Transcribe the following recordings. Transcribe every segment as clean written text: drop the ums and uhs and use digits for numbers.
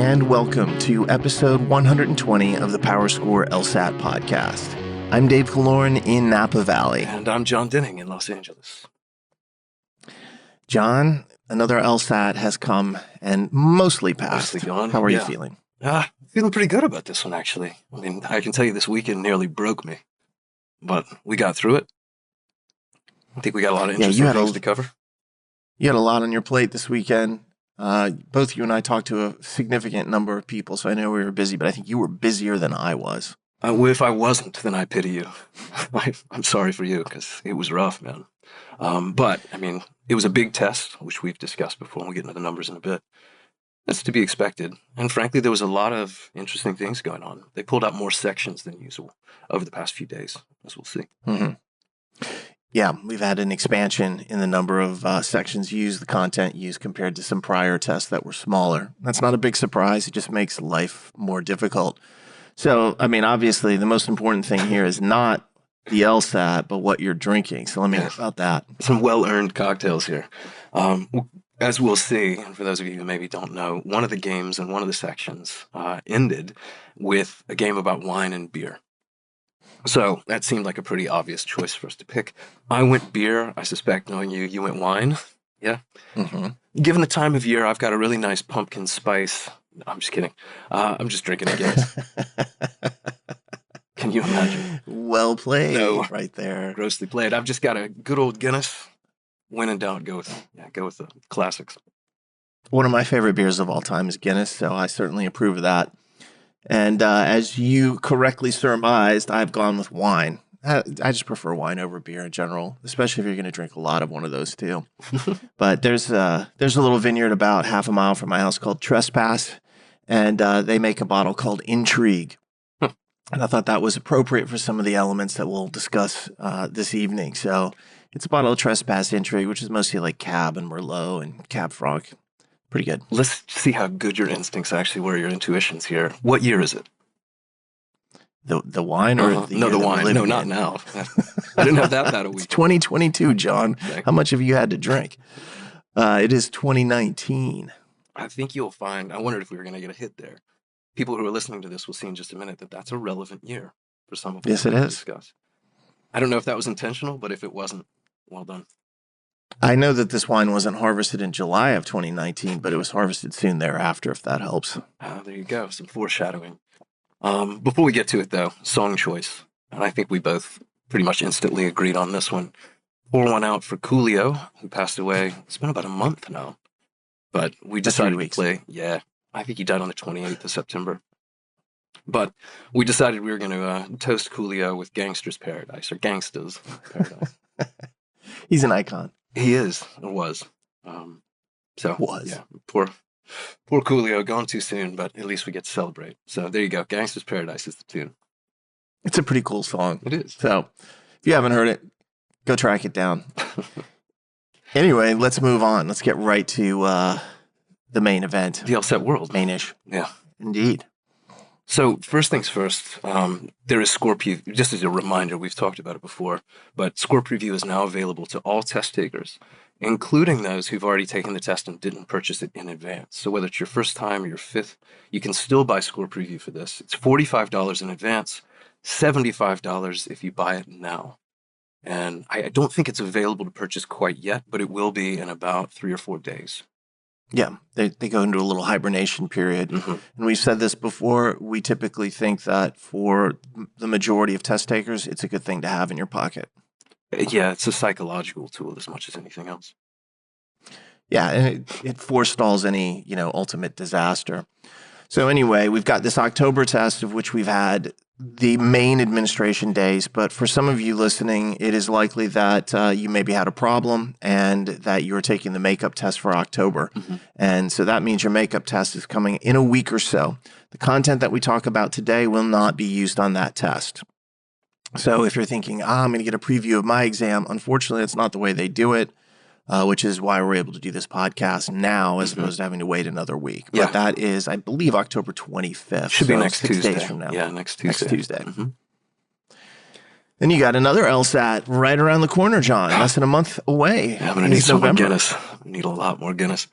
and welcome to episode 120 of the PowerScore LSAT podcast. I'm Dave Killorn in Napa Valley. And I'm Jon Denning in Los Angeles. John, another LSAT has come and mostly passed. Mostly gone. How are you feeling? Feeling pretty good about this one, actually. I mean, I can tell you this weekend nearly broke me, but we got through it. I think we got a lot of interesting things to cover. You had a lot on your plate this weekend. Both you and I talked to a significant number of people, so I know we were busy, but I think you were busier than I was. If I wasn't, then I pity you. I'm sorry for you, because it was rough, man. But, I mean, it was a big test, which we've discussed before, and we'll get into the numbers in a bit. That's to be expected. And frankly, there was a lot of interesting things going on. They pulled out more sections than usual over the past few days, as we'll see. Mm-hmm. Yeah, we've had an expansion in the number of sections used, the content used compared to some prior tests that were smaller. That's not a big surprise. It just makes life more difficult. So, I mean, obviously, the most important thing here is not the LSAT, but what you're drinking. So let me hear about that. Some well-earned cocktails here. As we'll see, and for those of you who maybe don't know, one of the games and one of the sections ended with a game about wine and beer. So that seemed like a pretty obvious choice for us to pick. I went beer. I suspect, knowing you, you went wine. Yeah. Mm-hmm. Given the time of year, I've got a really nice pumpkin spice. No, I'm just kidding. I'm just drinking a Guinness. Can you imagine? Well played. No, right there. Grossly played. I've just got a good old Guinness. When in doubt, go with the classics. One of my favorite beers of all time is Guinness, so I certainly approve of that. And as you correctly surmised, I've gone with wine. I just prefer wine over beer in general, especially if you're going to drink a lot of one of those too. But there's a little vineyard about half a mile from my house called Trespass, and they make a bottle called Intrigue. And I thought that was appropriate for some of the elements that we'll discuss this evening. So it's a bottle of Trespass Intrigue, which is mostly like Cab and Merlot and Cab Franc. Pretty good. Let's see how good your instincts actually were, your intuitions here. What year is it? The wine or the no, the wine. No, not now. I didn't have that a week. It's 2022, John. Okay. How much have you had to drink? It is 2019. I think you'll find, I wondered if we were going to get a hit there. People who are listening to this will see in just a minute that that's a relevant year for some of us. Yes, it is. Discuss. I don't know if that was intentional, but if it wasn't, well done. I know that this wine wasn't harvested in July of 2019, but it was harvested soon thereafter, if that helps. There you go. Some foreshadowing. Before we get to it, though, song choice. And I think we both pretty much instantly agreed on this one. Pour one out for Coolio, who passed away. It's been about a month now. But we decided to play. Yeah, I think he died on the 28th of September. But we decided we were going to toast Coolio with Gangster's Paradise, or Gangsta's Paradise. He's an icon. He is, or was. Yeah, poor Coolio, gone too soon, but at least we get to celebrate. So there you go. Gangster's Paradise is the tune. It's a pretty cool song. It is. So if you haven't heard it, go track it down. Anyway, let's move on. Let's get right to the main event. The LSAT World. Mainish. Yeah. Indeed. So first things first, there is score preview. Just as a reminder, we've talked about it before, but score preview is now available to all test takers, including those who've already taken the test and didn't purchase it in advance. So whether it's your first time or your fifth, you can still buy score preview for this. It's $45 in advance, $75 if you buy it now. And I don't think it's available to purchase quite yet, but it will be in about 3 or 4 days. Yeah, they go into a little hibernation period. Mm-hmm. And we've said this before, we typically think that for the majority of test takers, it's a good thing to have in your pocket. Yeah, it's a psychological tool as much as anything else. Yeah, and it forestalls any, ultimate disaster. So anyway, we've got this October test of which we've had the main administration days, but for some of you listening, it is likely that you maybe had a problem and that you're taking the makeup test for October. Mm-hmm. And so that means your makeup test is coming in a week or so. The content that we talk about today will not be used on that test. So if you're thinking, I'm going to get a preview of my exam, unfortunately, that's not the way they do it. Which is why we're able to do this podcast now as opposed to having to wait another week. But yeah. That is, I believe, October 25th. Should be next 6 Tuesday. days from now. Yeah, next Tuesday. Next Tuesday. Mm-hmm. Then you got another LSAT right around the corner, John. Less than a month away. I'm going to need some Guinness. I need a lot more Guinness.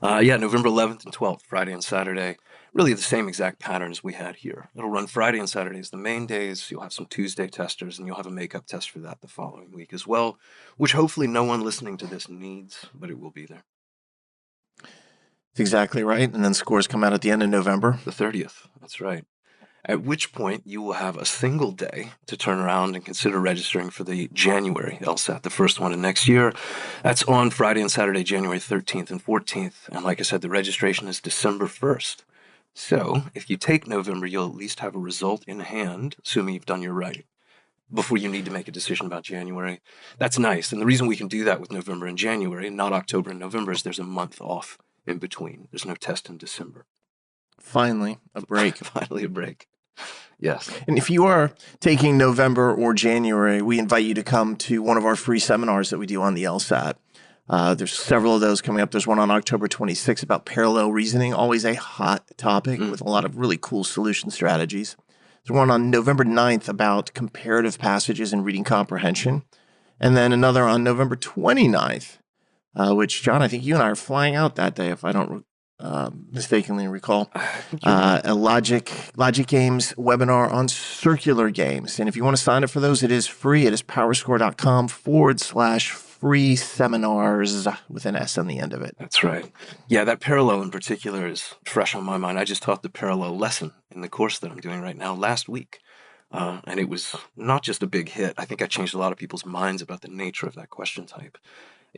Yeah, November 11th and 12th, Friday and Saturday. Really the same exact pattern as we had here. It'll run Friday and Saturday as the main days. You'll have some Tuesday testers, and you'll have a makeup test for that the following week as well, which hopefully no one listening to this needs, but it will be there. That's exactly right. And then scores come out at the end of November. The 30th, that's right. At which point you will have a single day to turn around and consider registering for the January LSAT, the first one of next year. That's on Friday and Saturday, January 13th and 14th. And like I said, the registration is December 1st. So if you take November, you'll at least have a result in hand, assuming you've done your writing, before you need to make a decision about January. That's nice. And the reason we can do that with November and January, not October and November, is there's a month off in between. There's no test in December. Finally, a break. Finally, a break. Yes. And if you are taking November or January, we invite you to come to one of our free seminars that we do on the LSAT. There's several of those coming up. There's one on October 26th about parallel reasoning, always a hot topic with a lot of really cool solution strategies. There's one on November 9th about comparative passages and reading comprehension. And then another on November 29th, which, John, I think you and I are flying out that day, if I don't mistakenly recall, a Logic Games webinar on circular games. And if you want to sign up for those, it is free. It is powerscore.com/free seminars with an S on the end of it. That's right. Yeah, that parallel in particular is fresh on my mind. I just taught the parallel lesson in the course that I'm doing right now last week. And it was not just a big hit. I think I changed a lot of people's minds about the nature of that question type.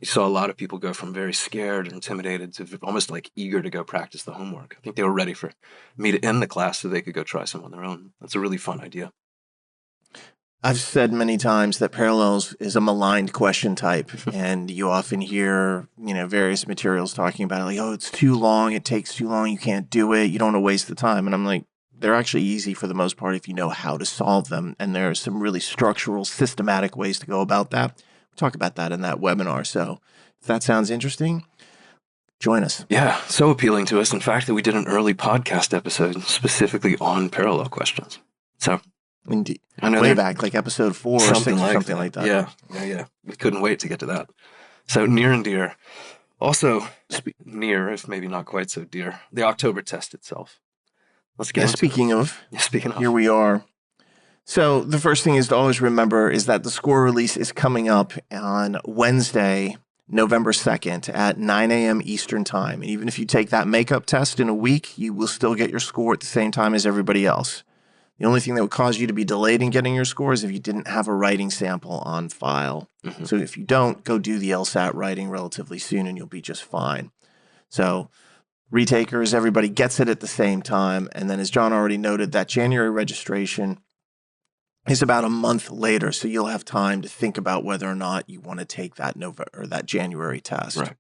You saw a lot of people go from very scared and intimidated to almost like eager to go practice the homework. I think they were ready for me to end the class so they could go try some on their own. That's a really fun idea. I've said many times that parallels is a maligned question type, and you often hear, various materials talking about it, like, oh, it's too long, it takes too long, you can't do it, you don't want to waste the time. And I'm like, they're actually easy for the most part if you know how to solve them. And there are some really structural, systematic ways to go about that. Talk about that in that webinar. So if that sounds interesting, join us. Yeah, so appealing to us. In fact, that we did an early podcast episode specifically on parallel questions. So indeed, way back, like episode 4 or 6 or something like that. Yeah. We couldn't wait to get to that. So near and dear. Also near, if maybe not quite so dear, the October test itself. Let's get into speaking it. of, Speaking of, here we are. So the first thing is to always remember is that the score release is coming up on Wednesday, November 2nd at 9 a.m. Eastern Time. And even if you take that makeup test in a week, you will still get your score at the same time as everybody else. The only thing that would cause you to be delayed in getting your score is if you didn't have a writing sample on file. Mm-hmm. So if you don't, go do the LSAT writing relatively soon and you'll be just fine. So retakers, everybody gets it at the same time. And then as John already noted, that January registration is about a month later, so you'll have time to think about whether or not you want to take that that January test. Right.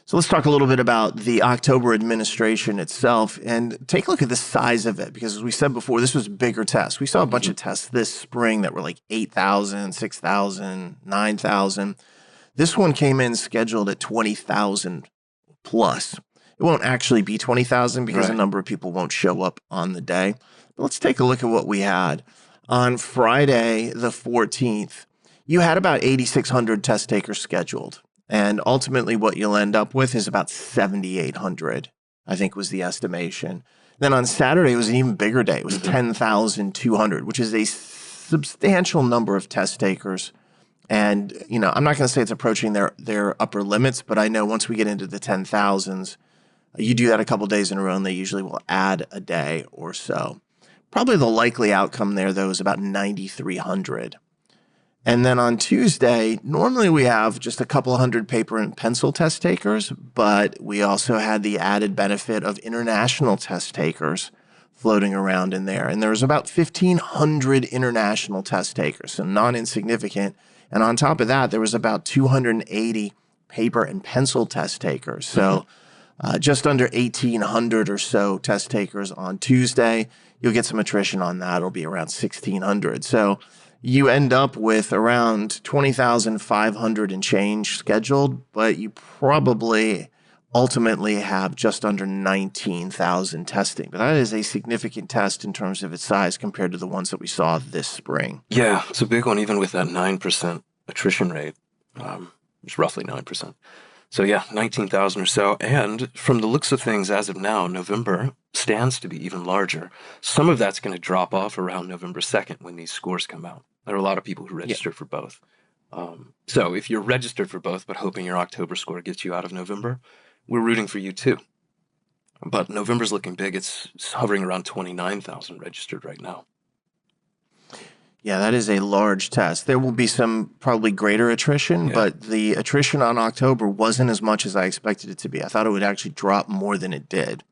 So let's talk a little bit about the October administration itself and take a look at the size of it, because as we said before, this was a bigger test. We saw a bunch of tests this spring that were like 8,000, 6,000, 9,000. This one came in scheduled at 20,000 plus. It won't actually be 20,000 because a number of people won't show up on the day. But let's take a look at what we had. On Friday, the 14th, you had about 8,600 test takers scheduled. And ultimately, what you'll end up with is about 7,800, I think was the estimation. Then on Saturday, it was an even bigger day. It was 10,200, which is a substantial number of test takers. And, I'm not going to say it's approaching their upper limits, but I know once we get into the 10,000s, you do that a couple days in a row, and they usually will add a day or so. Probably the likely outcome there, though, is about 9,300. And then on Tuesday, normally we have just a couple hundred paper and pencil test takers, but we also had the added benefit of international test takers floating around in there. And there was about 1,500 international test takers, so not insignificant. And on top of that, there was about 280 paper and pencil test takers. So just under 1,800 or so test takers on Tuesday. You'll get some attrition on that. It'll be around 1,600. So you end up with around 20,500 and change scheduled, but you probably ultimately have just under 19,000 testing. But that is a significant test in terms of its size compared to the ones that we saw this spring. Yeah, it's a big one, even with that 9% attrition rate. It's roughly 9%. So yeah, 19,000 or so. And from the looks of things as of now, November stands to be even larger. Some of that's going to drop off around November 2nd when these scores come out. There are a lot of people who Yeah. registered for both. So if you're registered for both, but hoping your October score gets you out of November, we're rooting for you too. But November's looking big. It's hovering around 29,000 registered right now. Yeah, that is a large test. There will be some probably greater attrition, Yeah. but the attrition on October wasn't as much as I expected it to be. I thought it would actually drop more than it did.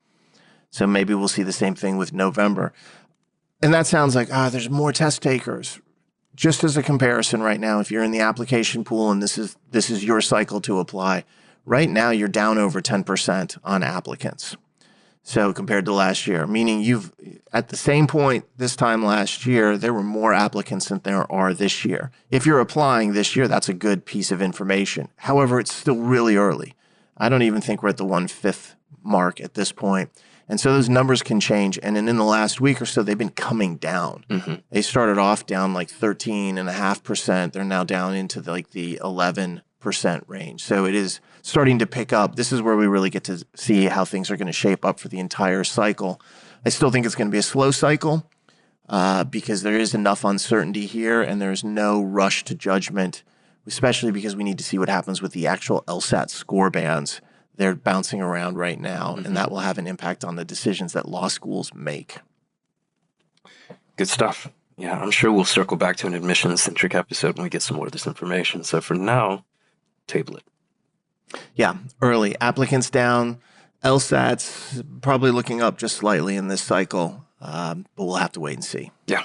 So maybe we'll see the same thing with November. And that sounds like, there's more test takers. Just as a comparison right now, if you're in the application pool and this is your cycle to apply, right now you're down over 10% on applicants. So compared to last year, meaning you've at the same point this time last year, there were more applicants than there are this year. If you're applying this year, that's a good piece of information. However, it's still really early. I don't even think we're at the 1/5 mark at this point. And so those numbers can change. And then in the last week or so, they've been coming down. Mm-hmm. They started off down like 13.5%. They're now down into the 11% range. So it is starting to pick up. This is where we really get to see how things are going to shape up for the entire cycle. I still think it's going to be a slow cycle because there is enough uncertainty here and there's no rush to judgment, especially because we need to see what happens with the actual LSAT score bands. They're bouncing around right now, and that will have an impact on the decisions that law schools make. Good stuff. Yeah, I'm sure we'll circle back to an admissions-centric episode when we get some more of this information. So for now, table it. Yeah, early. Applicants down. LSAT's probably looking up just slightly in this cycle, but we'll have to wait and see. Yeah.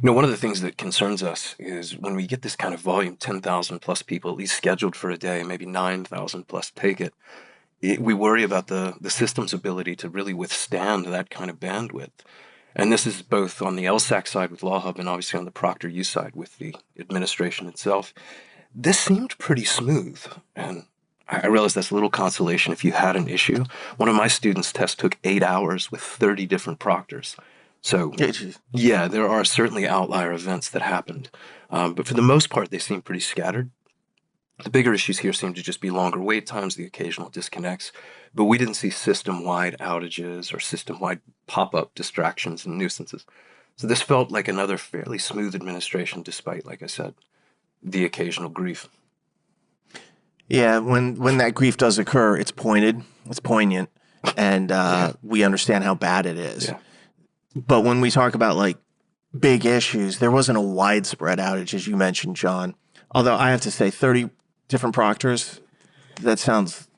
You know, one of the things that concerns us is when we get this kind of volume, 10,000 plus people at least scheduled for a day, maybe 9,000 plus take it, we worry about the system's ability to really withstand that kind of bandwidth. And this is both on the LSAC side with Law Hub and obviously on the ProctorU side with the administration itself. This seemed pretty smooth, and I realize that's a little consolation if you had an issue. One of my students' test took 8 hours with 30 different proctors. So, yeah, there are certainly outlier events that happened. But for the most part, they seem pretty scattered. The bigger issues here seem to just be longer wait times, the occasional disconnects. But we didn't see system-wide outages or system-wide pop-up distractions and nuisances. So this felt like another fairly smooth administration, despite, like I said, the occasional grief. Yeah, when that grief does occur, it's pointed, it's poignant, and we understand how bad it is. Yeah. But when we talk about like big issues, there wasn't a widespread outage, as you mentioned, John. Although I have to say 30 different proctors, that sounds,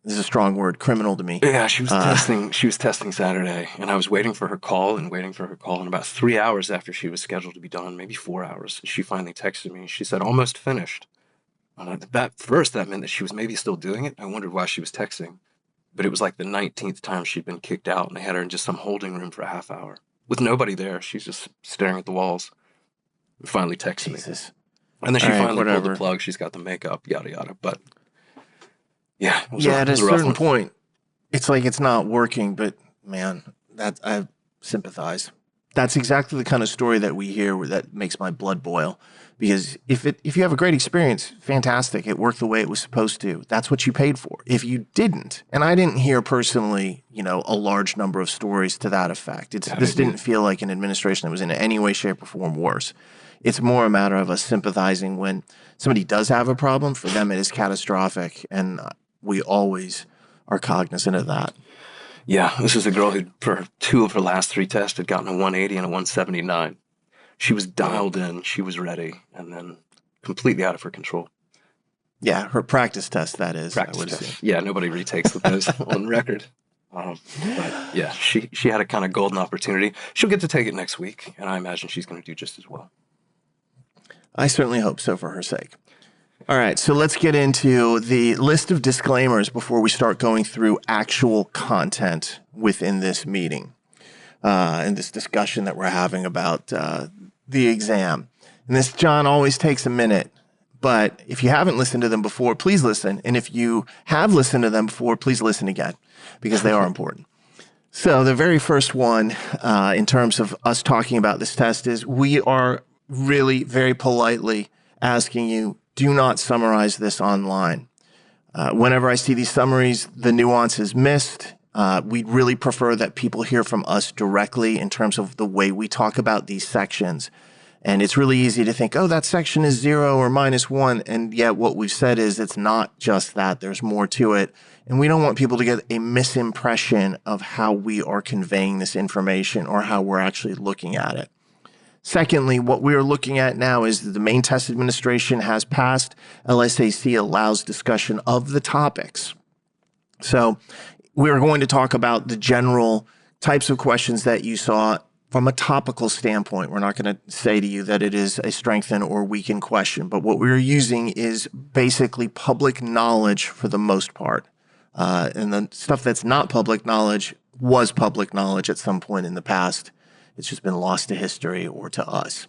this is a strong word, criminal to me. Yeah, she was testing Saturday, and I was waiting for her call. And about 3 hours after she was scheduled to be done, maybe 4 hours, she finally texted me. She said, almost finished. And that meant that she was maybe still doing it. I wondered why she was texting. But it was like the 19th time she'd been kicked out, and they had her in just some holding room for a half hour with nobody there. She's just staring at the walls. And finally texted me. And then she finally pulled the plug. She's got the makeup, yada, yada. But yeah. At a certain point, it's like it's not working, but man, I sympathize. That's exactly the kind of story that we hear that makes my blood boil. Because if you have a great experience, fantastic. It worked the way it was supposed to. That's what you paid for. If you didn't, and I didn't hear personally, a large number of stories to that effect. This didn't feel like an administration that was in any way, shape, or form worse. It's more a matter of us sympathizing when somebody does have a problem. For them, it is catastrophic, and we always are cognizant of that. Yeah, this is a girl who, for 2 of her last 3 tests, had gotten a 180 and a 179. She was dialed in, she was ready, and then completely out of her control. Yeah, her practice test, that is. Practice test. Yeah, nobody retakes with those on record. But yeah, she had a kind of golden opportunity. She'll get to take it next week, and I imagine she's going to do just as well. I certainly hope so for her sake. All right, so let's get into the list of disclaimers before we start going through actual content within this meeting and this discussion that we're having about the exam. And this, John, always takes a minute. But if you haven't listened to them before, please listen. And if you have listened to them before, please listen again because they are important. So the very first one in terms of us talking about this test is we are really very politely asking you, do not summarize this online. Whenever I see these summaries, the nuance is missed. We'd really prefer that people hear from us directly in terms of the way we talk about these sections. And it's really easy to think, oh, that section is 0 or -1. And yet what we've said is it's not just that. There's more to it. And we don't want people to get a misimpression of how we are conveying this information or how we're actually looking at it. Secondly, what we are looking at now is that the main test administration has passed. LSAC allows discussion of the topics. So we're going to talk about the general types of questions that you saw from a topical standpoint. We're not going to say to you that it is a strengthen or weaken question, but what we're using is basically public knowledge for the most part. And the stuff that's not public knowledge was public knowledge at some point in the past. It's just been lost to history or to us.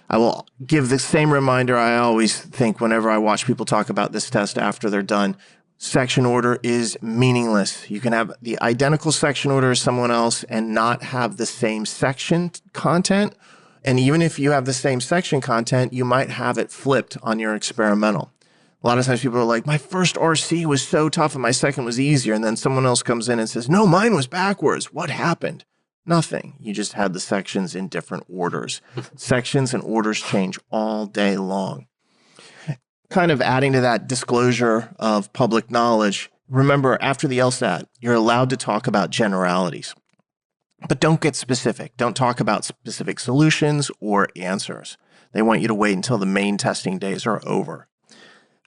I will give the same reminder I always think whenever I watch people talk about this test after they're done. Section order is meaningless. You can have the identical section order as someone else and not have the same section content. And even if you have the same section content, you might have it flipped on your experimental. A lot of times people are like, my first RC was so tough and my second was easier. And then someone else comes in and says, no, mine was backwards. What happened? Nothing. You just had the sections in different orders. Sections and orders change all day long. Kind of adding to that disclosure of public knowledge, remember, after the LSAT, you're allowed to talk about generalities. But don't get specific. Don't talk about specific solutions or answers. They want you to wait until the main testing days are over.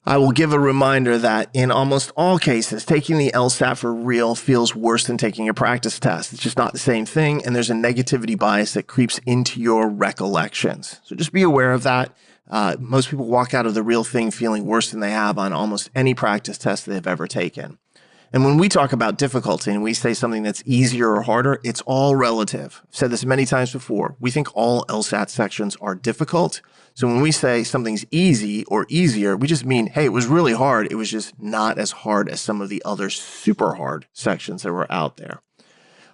I will give a reminder that in almost all cases, taking the LSAT for real feels worse than taking a practice test. It's just not the same thing, and there's a negativity bias that creeps into your recollections. So just be aware of that. Most people walk out of the real thing feeling worse than they have on almost any practice test they've ever taken. And when we talk about difficulty and we say something that's easier or harder, it's all relative. I've said this many times before. We think all LSAT sections are difficult. So when we say something's easy or easier, we just mean, hey, it was really hard. It was just not as hard as some of the other super hard sections that were out there.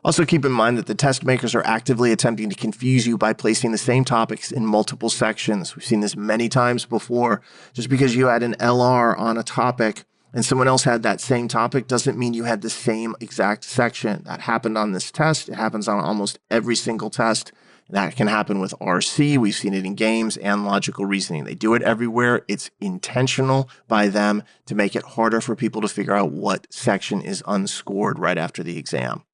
Also keep in mind that the test makers are actively attempting to confuse you by placing the same topics in multiple sections. We've seen this many times before. Just because you had an LR on a topic and someone else had that same topic doesn't mean you had the same exact section. That happened on this test. It happens on almost every single test. That can happen with RC. We've seen it in games and logical reasoning. They do it everywhere. It's intentional by them to make it harder for people to figure out what section is unscored right after the exam.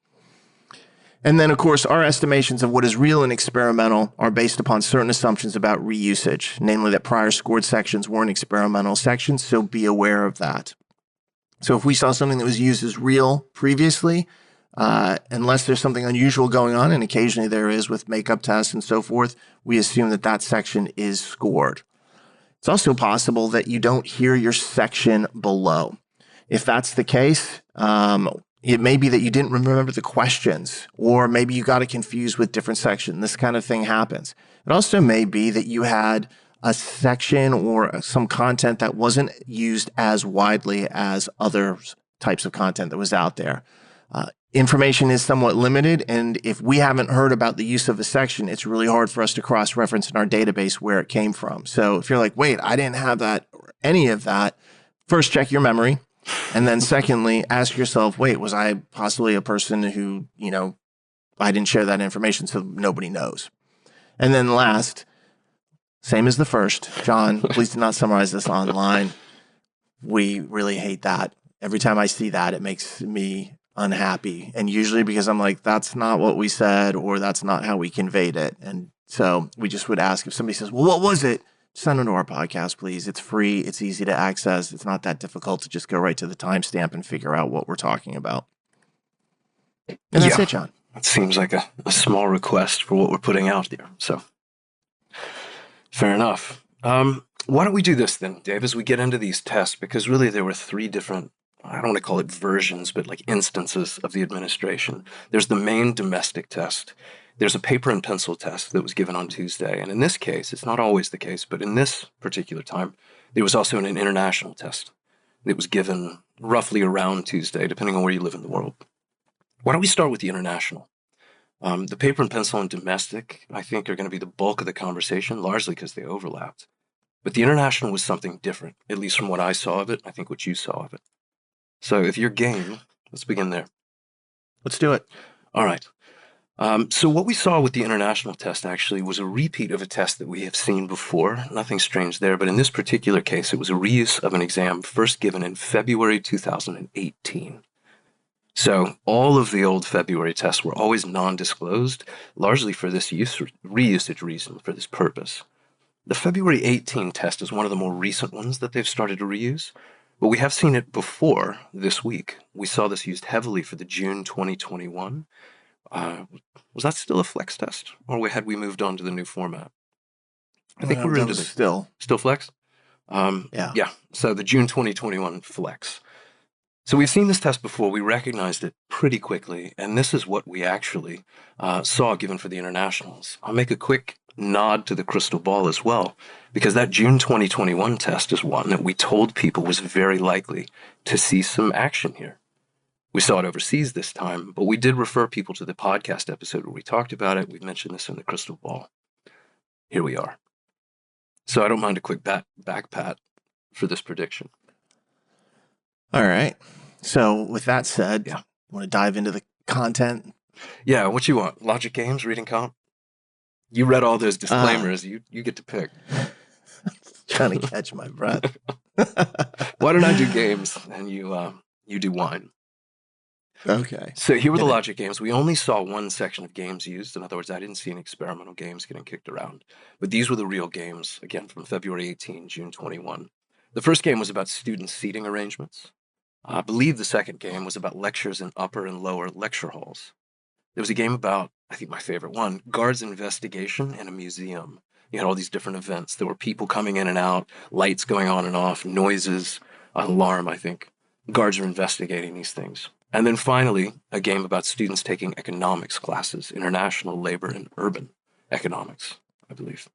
And then, of course, our estimations of what is real and experimental are based upon certain assumptions about reusage, namely that prior scored sections weren't experimental sections, so be aware of that. So if we saw something that was used as real previously, unless there's something unusual going on, and occasionally there is with makeup tests and so forth, we assume that that section is scored. It's also possible that you don't hear your section below. If that's the case, it may be that you didn't remember the questions, or maybe you got it confused with different sections. This kind of thing happens. It also may be that you had a section or some content that wasn't used as widely as other types of content that was out there. Information is somewhat limited, and if we haven't heard about the use of a section, it's really hard for us to cross-reference in our database where it came from. So if you're like, wait, I didn't have that or any of that, first check your memory. And then secondly, ask yourself, wait, was I possibly a person who, I didn't share that information so nobody knows? And then last, same as the first, John, please do not summarize this online. We really hate that. Every time I see that, it makes me unhappy. And usually because I'm like, that's not what we said, or that's not how we conveyed it. And so we just would ask if somebody says, well, what was it? Send it to our podcast, please. It's free. It's easy to access. It's not that difficult to just go right to the timestamp and figure out what we're talking about. And that's it, John. It seems like a small request for what we're putting out there. So fair enough. Why don't we do this then, Dave, as we get into these tests, because really there were three different, I don't want to call it versions, but like instances of the administration. There's the main domestic test. There's a paper and pencil test that was given on Tuesday. And in this case, it's not always the case, but in this particular time, there was also an international test that was given roughly around Tuesday, depending on where you live in the world. Why don't we start with the international? The paper and pencil and domestic, I think, are going to be the bulk of the conversation, largely because they overlapped. But the international was something different, at least from what I saw of it, I think what you saw of it. So if you're game, let's begin there. Let's do it. All right. So what we saw with the international test actually was a repeat of a test that we have seen before. Nothing strange there, but in this particular case, it was a reuse of an exam first given in February 2018. So all of the old February tests were always non-disclosed, largely for this reusage reason, for this purpose. The February 18 test is one of the more recent ones that they've started to reuse, but we have seen it before this week. We saw this used heavily for the June 2021. Was that still a flex test, or had we moved on to the new format? I think we're into the still flex. Yeah. So the June 2021 flex. So we've seen this test before. We recognized it pretty quickly, and this is what we actually saw given for the internationals. I'll make a quick nod to the crystal ball as well, because that June 2021 test is one that we told people was very likely to see some action here. We saw it overseas this time, but we did refer people to the podcast episode where we talked about it. We've mentioned this in the crystal ball. Here we are. So I don't mind a quick back pat for this prediction. All right. So with that said, Yeah. Want to dive into the content? Yeah, what you want? Logic games, reading comp? You read all those disclaimers. You get to pick. Trying to catch my breath. Why don't I do games and you do wine? Okay. So here were the logic games. We only saw one section of games used. In other words, I didn't see any experimental games getting kicked around. But these were the real games, again, from February 18, June 21. The first game was about student seating arrangements. I believe the second game was about lectures in upper and lower lecture halls. There was a game about, I think my favorite one, guards investigation in a museum. You had all these different events. There were people coming in and out, lights going on and off, noises, an alarm, I think. Guards are investigating these things. And then finally, a game about students taking economics classes, international labor and urban economics, I believe.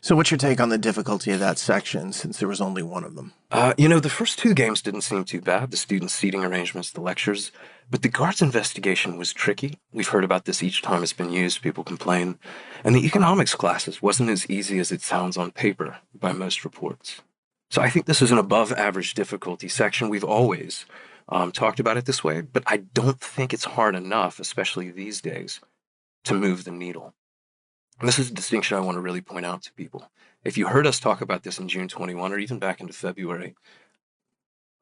So what's your take on the difficulty of that section, since there was only one of them? The first two games didn't seem too bad, the student seating arrangements, the lectures, but the guards investigation was tricky. We've heard about this each time it's been used, people complain. And the economics classes wasn't as easy as it sounds on paper by most reports. So I think this is an above average difficulty section. We've always talked about it this way, but I don't think it's hard enough, especially these days, to move the needle. And this is a distinction I want to really point out to people. If you heard us talk about this in June 21 or even back into February,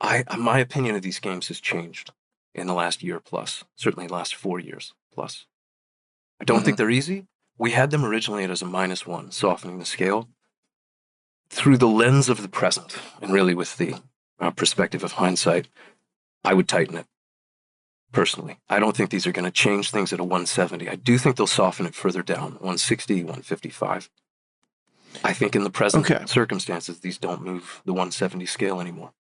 my opinion of these games has changed in the last year plus, certainly the last 4 years plus. I don't think they're easy. We had them originally as a -1, softening the scale. Through the lens of the present, and really with the perspective of hindsight, I would tighten it. Personally, I don't think these are going to change things at a 170. I do think they'll soften it further down, 160, 155. I think in the present circumstances, these don't move the 170 scale anymore.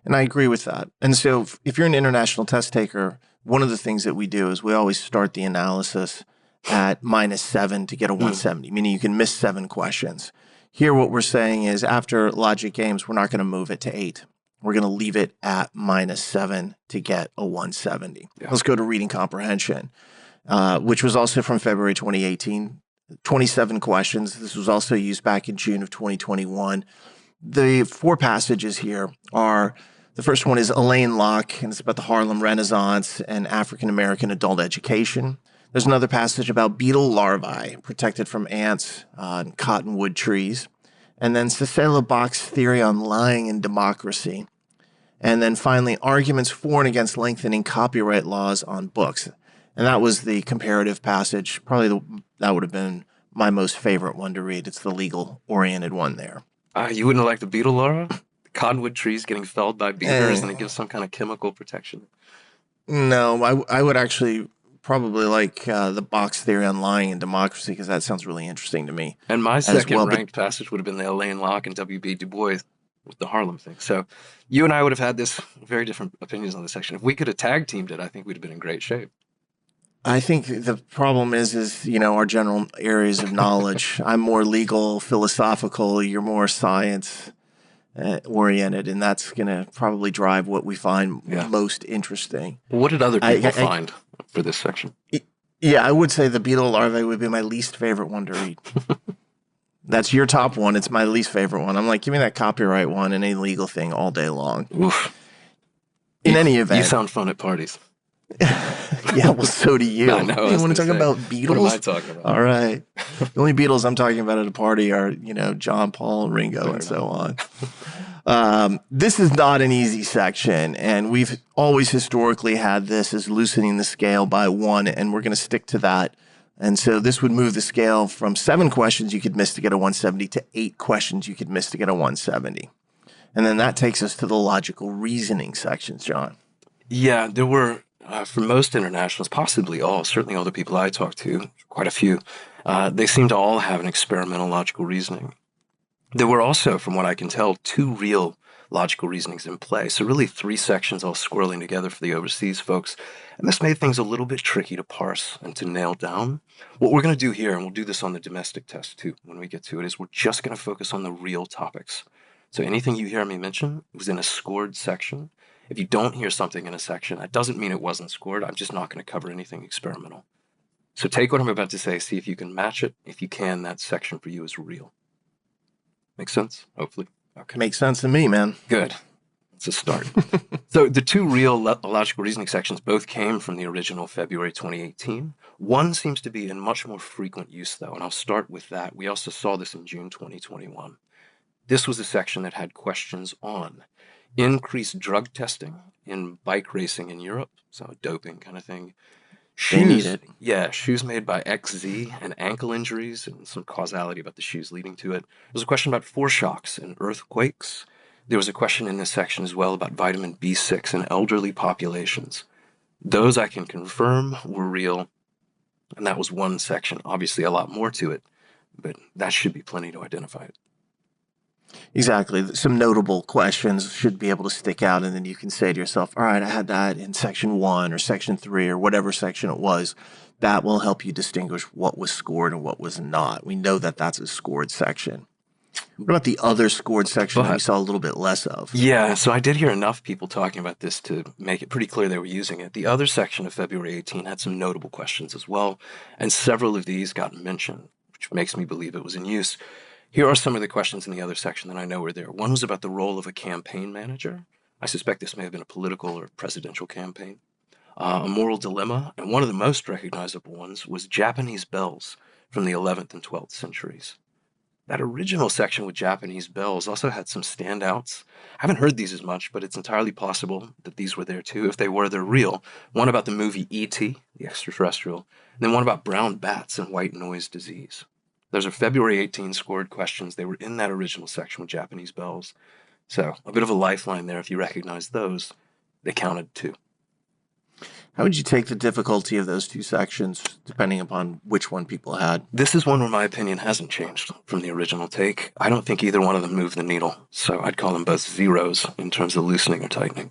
And I agree with that. And so if you're an international test taker, one of the things that we do is we always start the analysis at -7 to get a 170, meaning you can miss 7 questions. Here, what we're saying is after logic games, we're not going to move it to 8. We're going to leave it at -7 to get a 170. Yeah. Let's go to reading comprehension, which was also from February 2018, 27 questions. This was also used back in June of 2021. The 4 passages here are, the first one is Elaine Locke, and it's about the Harlem Renaissance and African-American adult education. There's another passage about beetle larvae protected from ants and cottonwood trees. And then Cicela Bach's theory on lying and democracy. And then finally, arguments for and against lengthening copyright laws on books. And that was the comparative passage. Probably that would have been my most favorite one to read. It's the legal-oriented one there. You wouldn't like the beetle larva? The cottonwood trees getting felled by beavers and it gives some kind of chemical protection? No, I would actually probably like the Bach's theory on lying and democracy, because that sounds really interesting to me. And my second ranked passage would have been the Elaine Locke and W.B. Du Bois with the Harlem thing. So you and I would have had this very different opinions on this section. If we could have tag teamed it, I think we'd have been in great shape. I think the problem is our general areas of knowledge. I'm more legal, philosophical. You're more science oriented, and that's going to probably drive what we find most interesting. What did other people find for this section? Yeah, I would say the beetle larvae would be my least favorite one to read. That's your top one. It's my least favorite one. I'm like, give me that copyright one and a legal thing all day long. Oof. In any You event. sound fun at parties. Yeah, well, so do you. I know, I You was want to gonna talk say, about Beatles? what am I talking about? All right. The only Beatles I'm talking about at a party are, John, Paul, Ringo, Fair and so enough. on. This is not an easy section, and we've always historically had this as loosening the scale by one, and we're going to stick to that. And so this would move the scale from 7 questions you could miss to get a 170 to 8 questions you could miss to get a 170. And then that takes us to the logical reasoning sections, John. Yeah, there were, for most internationals, possibly all, certainly all the people I talked to, quite a few, they seem to all have an experimental logical reasoning. There were also, from what I can tell, 2 real logical reasonings in play. So really 3 sections all swirling together for the overseas folks. And this made things a little bit tricky to parse and to nail down. What we're going to do here, and we'll do this on the domestic test too when we get to it, is we're just going to focus on the real topics. So anything you hear me mention was in a scored section. If you don't hear something in a section, that doesn't mean it wasn't scored. I'm just not going to cover anything experimental. So take what I'm about to say, see if you can match it. If you can, that section for you is real. Make sense? Hopefully. Okay. Makes sense to me, man. Good. It's a start. So the 2 real logical reasoning sections both came from the original February 2018. One seems to be in much more frequent use, though, and I'll start with that. We also saw this in June 2021. This was a section that had questions on increased drug testing in bike racing in Europe, so doping kind of thing. They need it. Yeah, shoes made by XZ and ankle injuries and some causality about the shoes leading to it. There was a question about foreshocks and earthquakes. There was a question in this section as well about vitamin B6 in elderly populations. Those I can confirm were real, and that was one section. Obviously a lot more to it, but that should be plenty to identify it. Exactly. Some notable questions should be able to stick out, and then you can say to yourself, all right, I had that in section 1 or section 3 or whatever section it was. That will help you distinguish what was scored and what was not. We know that that's a scored section. What about the other scored section that we saw a little bit less of? Yeah, so I did hear enough people talking about this to make it pretty clear they were using it. The other section of February 18 had some notable questions as well, and several of these got mentioned, which makes me believe it was in use. Here are some of the questions in the other section that I know were there. One was about the role of a campaign manager. I suspect this may have been a political or presidential campaign. A moral dilemma, and one of the most recognizable ones was Japanese bells from the 11th and 12th centuries. That original section with Japanese bells also had some standouts. I haven't heard these as much, but it's entirely possible that these were there too. If they were, they're real. One about the movie E.T., the extraterrestrial, and then one about brown bats and white noise disease. Those are February 18 scored questions. They were in that original section with Japanese bells. So a bit of a lifeline there. If you recognize those, they counted too. How would you take the difficulty of those 2 sections, depending upon which one people had? This is one where my opinion hasn't changed from the original take. I don't think either one of them moved the needle. So I'd call them both zeros in terms of loosening or tightening.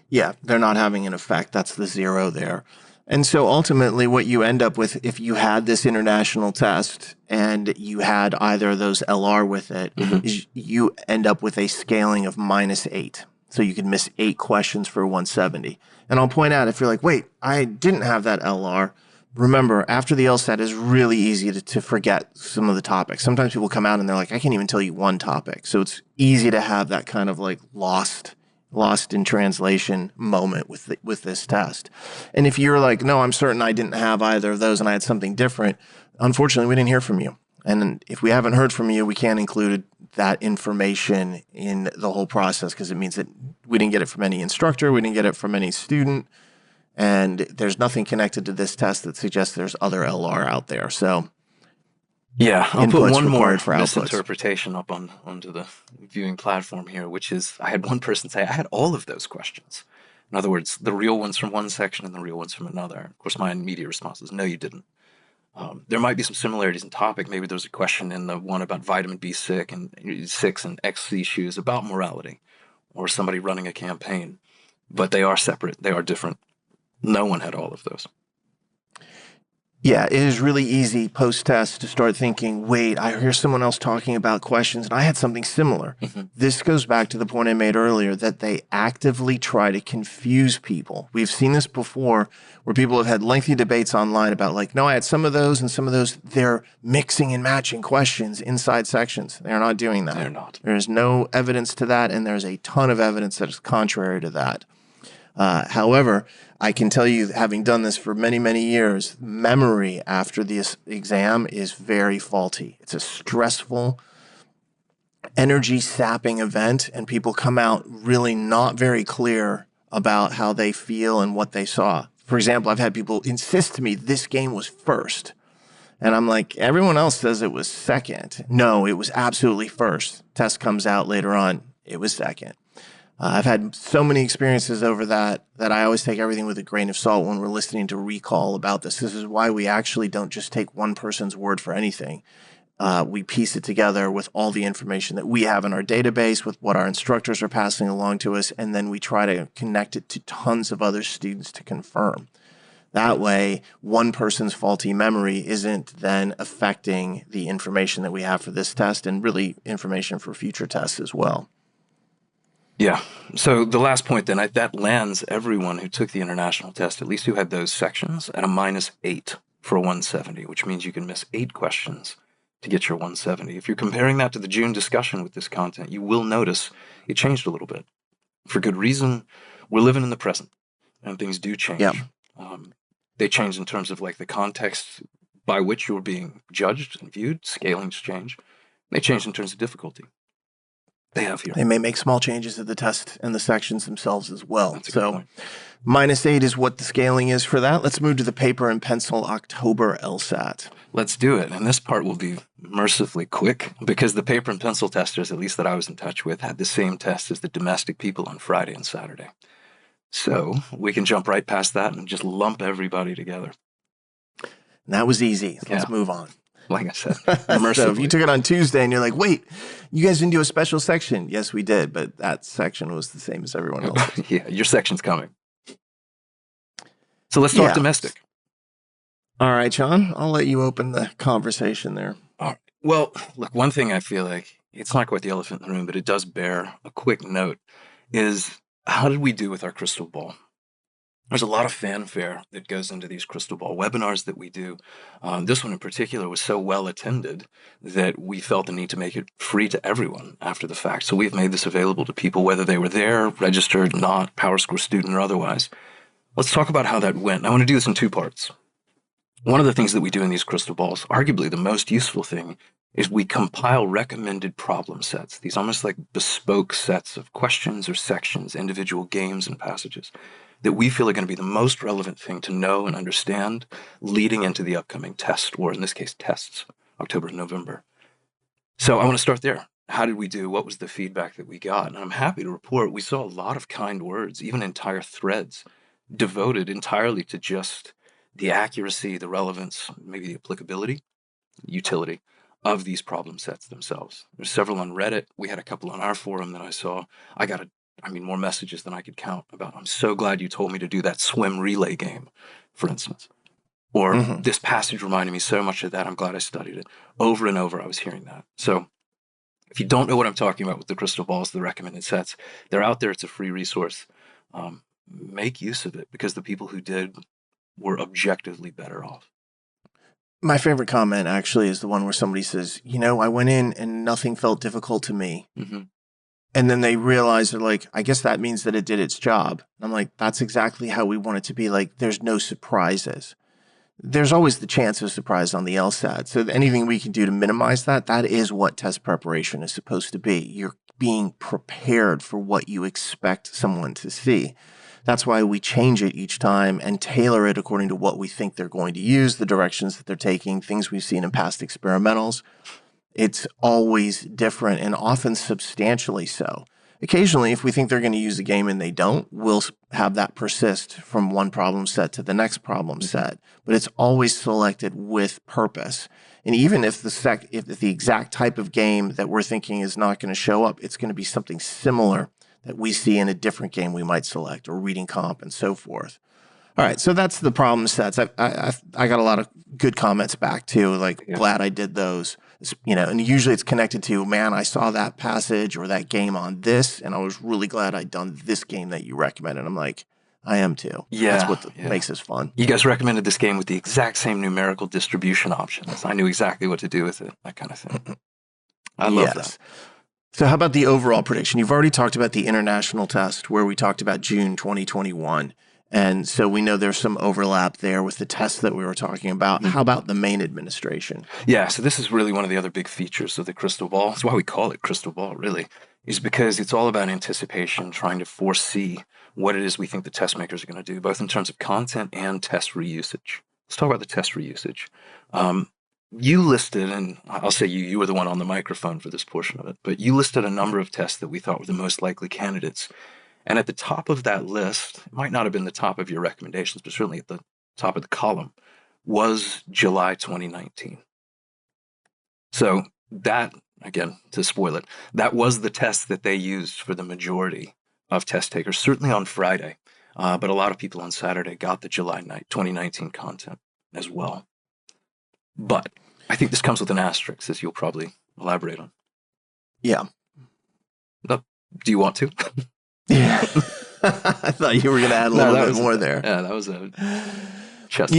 Yeah, they're not having an effect. That's the 0 there. And so ultimately what you end up with, if you had this international test and you had either of those LR with it, is you end up with a scaling of -8. So you could miss 8 questions for 170. And I'll point out, if you're like, wait, I didn't have that LR, remember, after the LSAT is really easy to forget some of the topics. Sometimes people come out and they're like, I can't even tell you one topic. So it's easy to have that kind of like lost in translation moment with this test. And if you're like, no, I'm certain I didn't have either of those and I had something different, unfortunately, we didn't hear from you. And if we haven't heard from you, we can't include that information in the whole process because it means that we didn't get it from any instructor, we didn't get it from any student, and there's nothing connected to this test that suggests there's other LR out there. So yeah, I'll put one more for misinterpretation up onto the viewing platform here, which is I had one person say I had all of those questions. In other words, the real ones from one section and the real ones from another. Of course, my immediate response was, no, you didn't. There might be some similarities in topic. Maybe there was a question in the one about vitamin B6 and XC shoes about morality or somebody running a campaign. But they are separate. They are different. No one had all of those. Yeah, it is really easy post-test to start thinking, wait, I hear someone else talking about questions and I had something similar. This goes back to the point I made earlier that they actively try to confuse people. We've seen this before where people have had lengthy debates online about like, no, I had some of those and some of those. They're mixing and matching questions inside sections. They're not doing that. They're not. There is no evidence to that, and there's a ton of evidence that is contrary to that. However, I can tell you, having done this for many, many years, memory after the exam is very faulty. It's a stressful, energy sapping event, and people come out really not very clear about how they feel and what they saw. For example, I've had people insist to me this game was first. And I'm like, everyone else says it was second. No, it was absolutely first. Test comes out later on. It was second. I've had so many experiences over that I always take everything with a grain of salt when we're listening to recall about this. This is why we actually don't just take one person's word for anything. We piece it together with all the information that we have in our database, with what our instructors are passing along to us, and then we try to connect it to tons of other students to confirm. That way, one person's faulty memory isn't then affecting the information that we have for this test and really information for future tests as well. Yeah. So the last point then, that lands everyone who took the international test, at least who had those sections, at a -8 for a 170, which means you can miss 8 questions to get your 170. If you're comparing that to the June discussion with this content, you will notice it changed a little bit. For good reason. We're living in the present, and things do change. Yep. They change in terms of like the context by which you're being judged and viewed. Scalings change. They change in terms of difficulty. They have here. They may make small changes to the test and the sections themselves as well. That's a good point. -8 is what the scaling is for that. Let's move to the paper and pencil October LSAT. Let's do it. And this part will be mercifully quick because the paper and pencil testers, at least that I was in touch with, had the same test as the domestic people on Friday and Saturday. So we can jump right past that and just lump everybody together. And that was easy. Let's move on. Like I said, so if you took it on Tuesday and you're like, wait, you guys didn't do a special section. Yes, we did, but that section was the same as everyone else's. Yeah, your section's coming. So let's talk domestic. All right, Jon, I'll let you open the conversation there. All right. Well, look, one thing I feel like, it's not quite the elephant in the room, but it does bear a quick note, is how did we do with our crystal ball? There's a lot of fanfare that goes into these crystal ball webinars that we do. This one in particular was so well attended that we felt the need to make it free to everyone after the fact. So we've made this available to people, whether they were there, registered, not, PowerScore student or otherwise. Let's talk about how that went. I want to do this in 2 parts. One of the things that we do in these crystal balls, arguably the most useful thing, is we compile recommended problem sets, these almost like bespoke sets of questions or sections, individual games and passages that we feel are going to be the most relevant thing to know and understand leading into the upcoming test, or in this case, tests, October and November. So I want to start there. How did we do? What was the feedback that we got? And I'm happy to report we saw a lot of kind words, even entire threads devoted entirely to just the accuracy, the relevance, maybe the applicability, utility of these problem sets themselves. There's several on Reddit. We had a couple on our forum that I saw. I got more messages than I could count about, I'm so glad you told me to do that swim relay game, for instance. Or this passage reminded me so much of that. I'm glad I studied it. Over and over, I was hearing that. So if you don't know what I'm talking about with the crystal balls, the recommended sets, they're out there. It's a free resource. Make use of it because the people who did were objectively better off. My favorite comment actually is the one where somebody says, I went in and nothing felt difficult to me. And then they realize they're like, I guess that means that it did its job. And I'm like, that's exactly how we want it to be. Like, there's no surprises. There's always the chance of surprise on the LSAT. So anything we can do to minimize that, that is what test preparation is supposed to be. You're being prepared for what you expect someone to see. That's why we change it each time and tailor it according to what we think they're going to use, the directions that they're taking, things we've seen in past experimentals. It's always different and often substantially so. Occasionally, if we think they're going to use a game and they don't, we'll have that persist from one problem set to the next problem set. But it's always selected with purpose. And even if the exact type of game that we're thinking is not going to show up, it's going to be something similar that we see in a different game we might select, or reading comp and so forth. All right, so that's the problem sets. I got a lot of good comments back too. Like, glad I did those. And usually it's connected to, man, I saw that passage or that game on this, and I was really glad I'd done this game that you recommended. I'm like, I am too. Yeah, that's what makes this fun. You guys recommended this game with the exact same numerical distribution options. I knew exactly what to do with it. That kind of thing. I love that. So how about the overall prediction? You've already talked about the international test where we talked about June 2021. And so we know there's some overlap there with the test that we were talking about. How about the main administration? Yeah, so this is really one of the other big features of the crystal ball. That's why we call it crystal ball, really, is because it's all about anticipation, trying to foresee what it is we think the test makers are going to do, both in terms of content and test reusage. Let's talk about the test reusage. You listed, and I'll say you were the one on the microphone for this portion of it, but you listed a number of tests that we thought were the most likely candidates. And at the top of that list, it might not have been the top of your recommendations, but certainly at the top of the column, was July 2019. So that, again, to spoil it, that was the test that they used for the majority of test takers, certainly on Friday. But a lot of people on Saturday got the July 2019 content as well. But I think this comes with an asterisk, as you'll probably elaborate on. Yeah. Do you want to? Yeah. I thought you were going to add a little bit more there. Yeah, that was a chest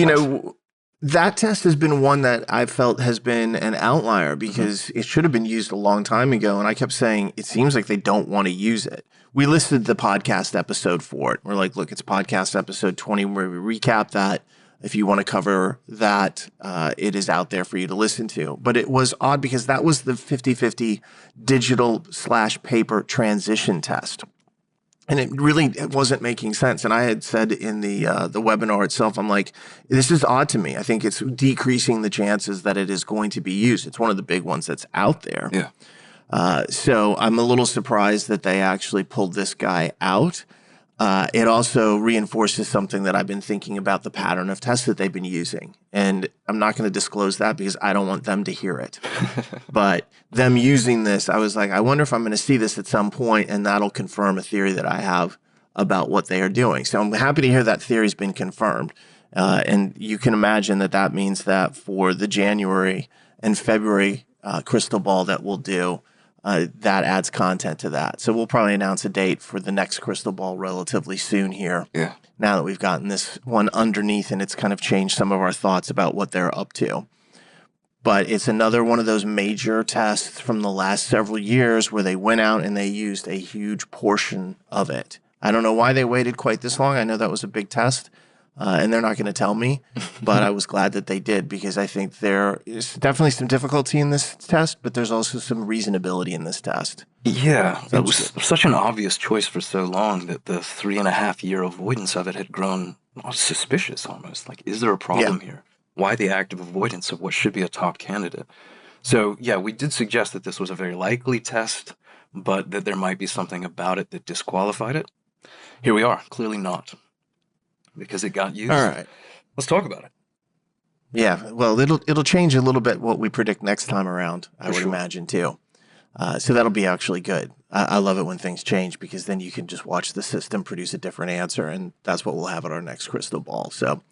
that test has been one that I felt has been an outlier because it should have been used a long time ago. And I kept saying, it seems like they don't want to use it. We listed the podcast episode for it. We're like, look, it's podcast episode 20 where we recap that. If you want to cover that, it is out there for you to listen to. But it was odd because that was the 50-50 digital/paper transition test. And it really wasn't making sense. And I had said in the webinar itself, I'm like, this is odd to me. I think it's decreasing the chances that it is going to be used. It's one of the big ones that's out there. Yeah. So I'm a little surprised that they actually pulled this guy out. It also reinforces something that I've been thinking about the pattern of tests that they've been using. And I'm not going to disclose that because I don't want them to hear it. But them using this, I was like, I wonder if I'm going to see this at some point, and that'll confirm a theory that I have about what they are doing. So I'm happy to hear that theory's been confirmed. And you can imagine that that means that for the January and February crystal ball that we'll do, that adds content to that. So we'll probably announce a date for the next crystal ball relatively soon here. Yeah. Now that we've gotten this one underneath and it's kind of changed some of our thoughts about what they're up to. But it's another one of those major tests from the last several years where they went out and they used a huge portion of it. I don't know why they waited quite this long. I know that was a big test. And they're not going to tell me, but I was glad that they did because I think there is definitely some difficulty in this test, but there's also some reasonability in this test. Yeah, it was such an obvious choice for so long that the 3.5-year avoidance of it had grown suspicious almost. Like, is there a problem here? Why the active avoidance of what should be a top candidate? So, yeah, we did suggest that this was a very likely test, but that there might be something about it that disqualified it. Here we are, clearly not. Because it got used. All right. Let's talk about it. Yeah, well, it'll change a little bit what we predict next time around, I would imagine, too. So that'll be actually good. I love it when things change because then you can just watch the system produce a different answer, and that's what we'll have at our next crystal ball. So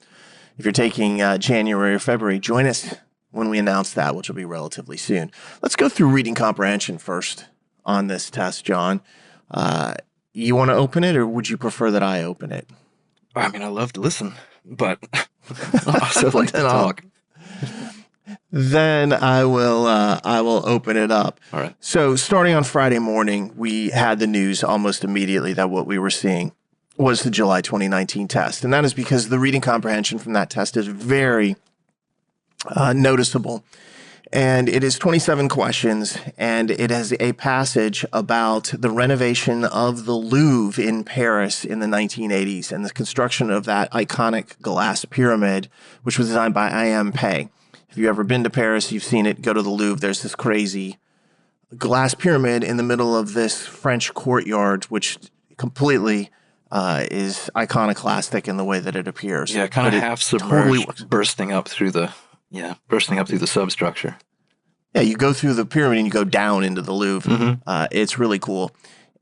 if you're taking January or February, join us when we announce that, which will be relatively soon. Let's go through reading comprehension first on this test, John. You want to open it, or would you prefer that I open it? I mean, I love to listen, but I also like to talk. Then I will open it up. All right. So starting on Friday morning, we had the news almost immediately that what we were seeing was the July 2019 test. And that is because the reading comprehension from that test is very noticeable. And it is 27 questions, and it has a passage about the renovation of the Louvre in Paris in the 1980s and the construction of that iconic glass pyramid, which was designed by I.M. Pei. If you've ever been to Paris, you've seen it, go to the Louvre. There's this crazy glass pyramid in the middle of this French courtyard, which completely is iconoclastic in the way that it appears. Yeah, kind of half submerged, totally bursting up through the substructure. Yeah, you go through the pyramid and you go down into the Louvre. It's really cool.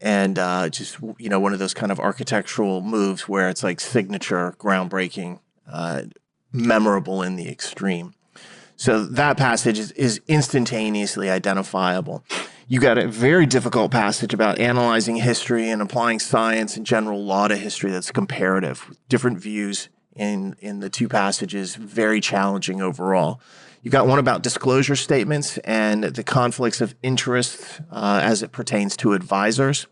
and just, one of those kind of architectural moves where it's like signature, groundbreaking, memorable in the extreme. So that passage is instantaneously identifiable. You got a very difficult passage about analyzing history and applying science and general law to history that's comparative, with different views in the two passages, very challenging overall. You've got one about disclosure statements and the conflicts of interest as it pertains to advisors.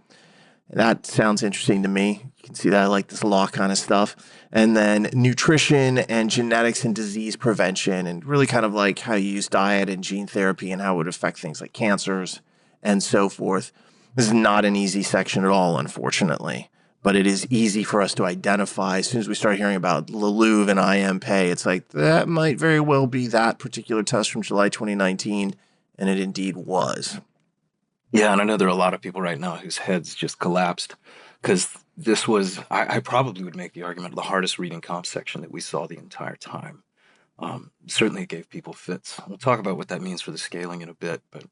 That sounds interesting to me. You can see that I like this law kind of stuff. And then nutrition and genetics and disease prevention, and really kind of like how you use diet and gene therapy and how it would affect things like cancers and so forth. This is not an easy section at all, unfortunately, but it is easy for us to identify. As soon as we start hearing about the Louvre and IM pay, it's like that might very well be that particular test from July 2019, and it indeed was. Yeah, and I know there are a lot of people right now whose heads just collapsed because this was, I probably would make the argument, the hardest reading comp section that we saw the entire time. Certainly it gave people fits. We'll talk about what that means for the scaling in a bit, but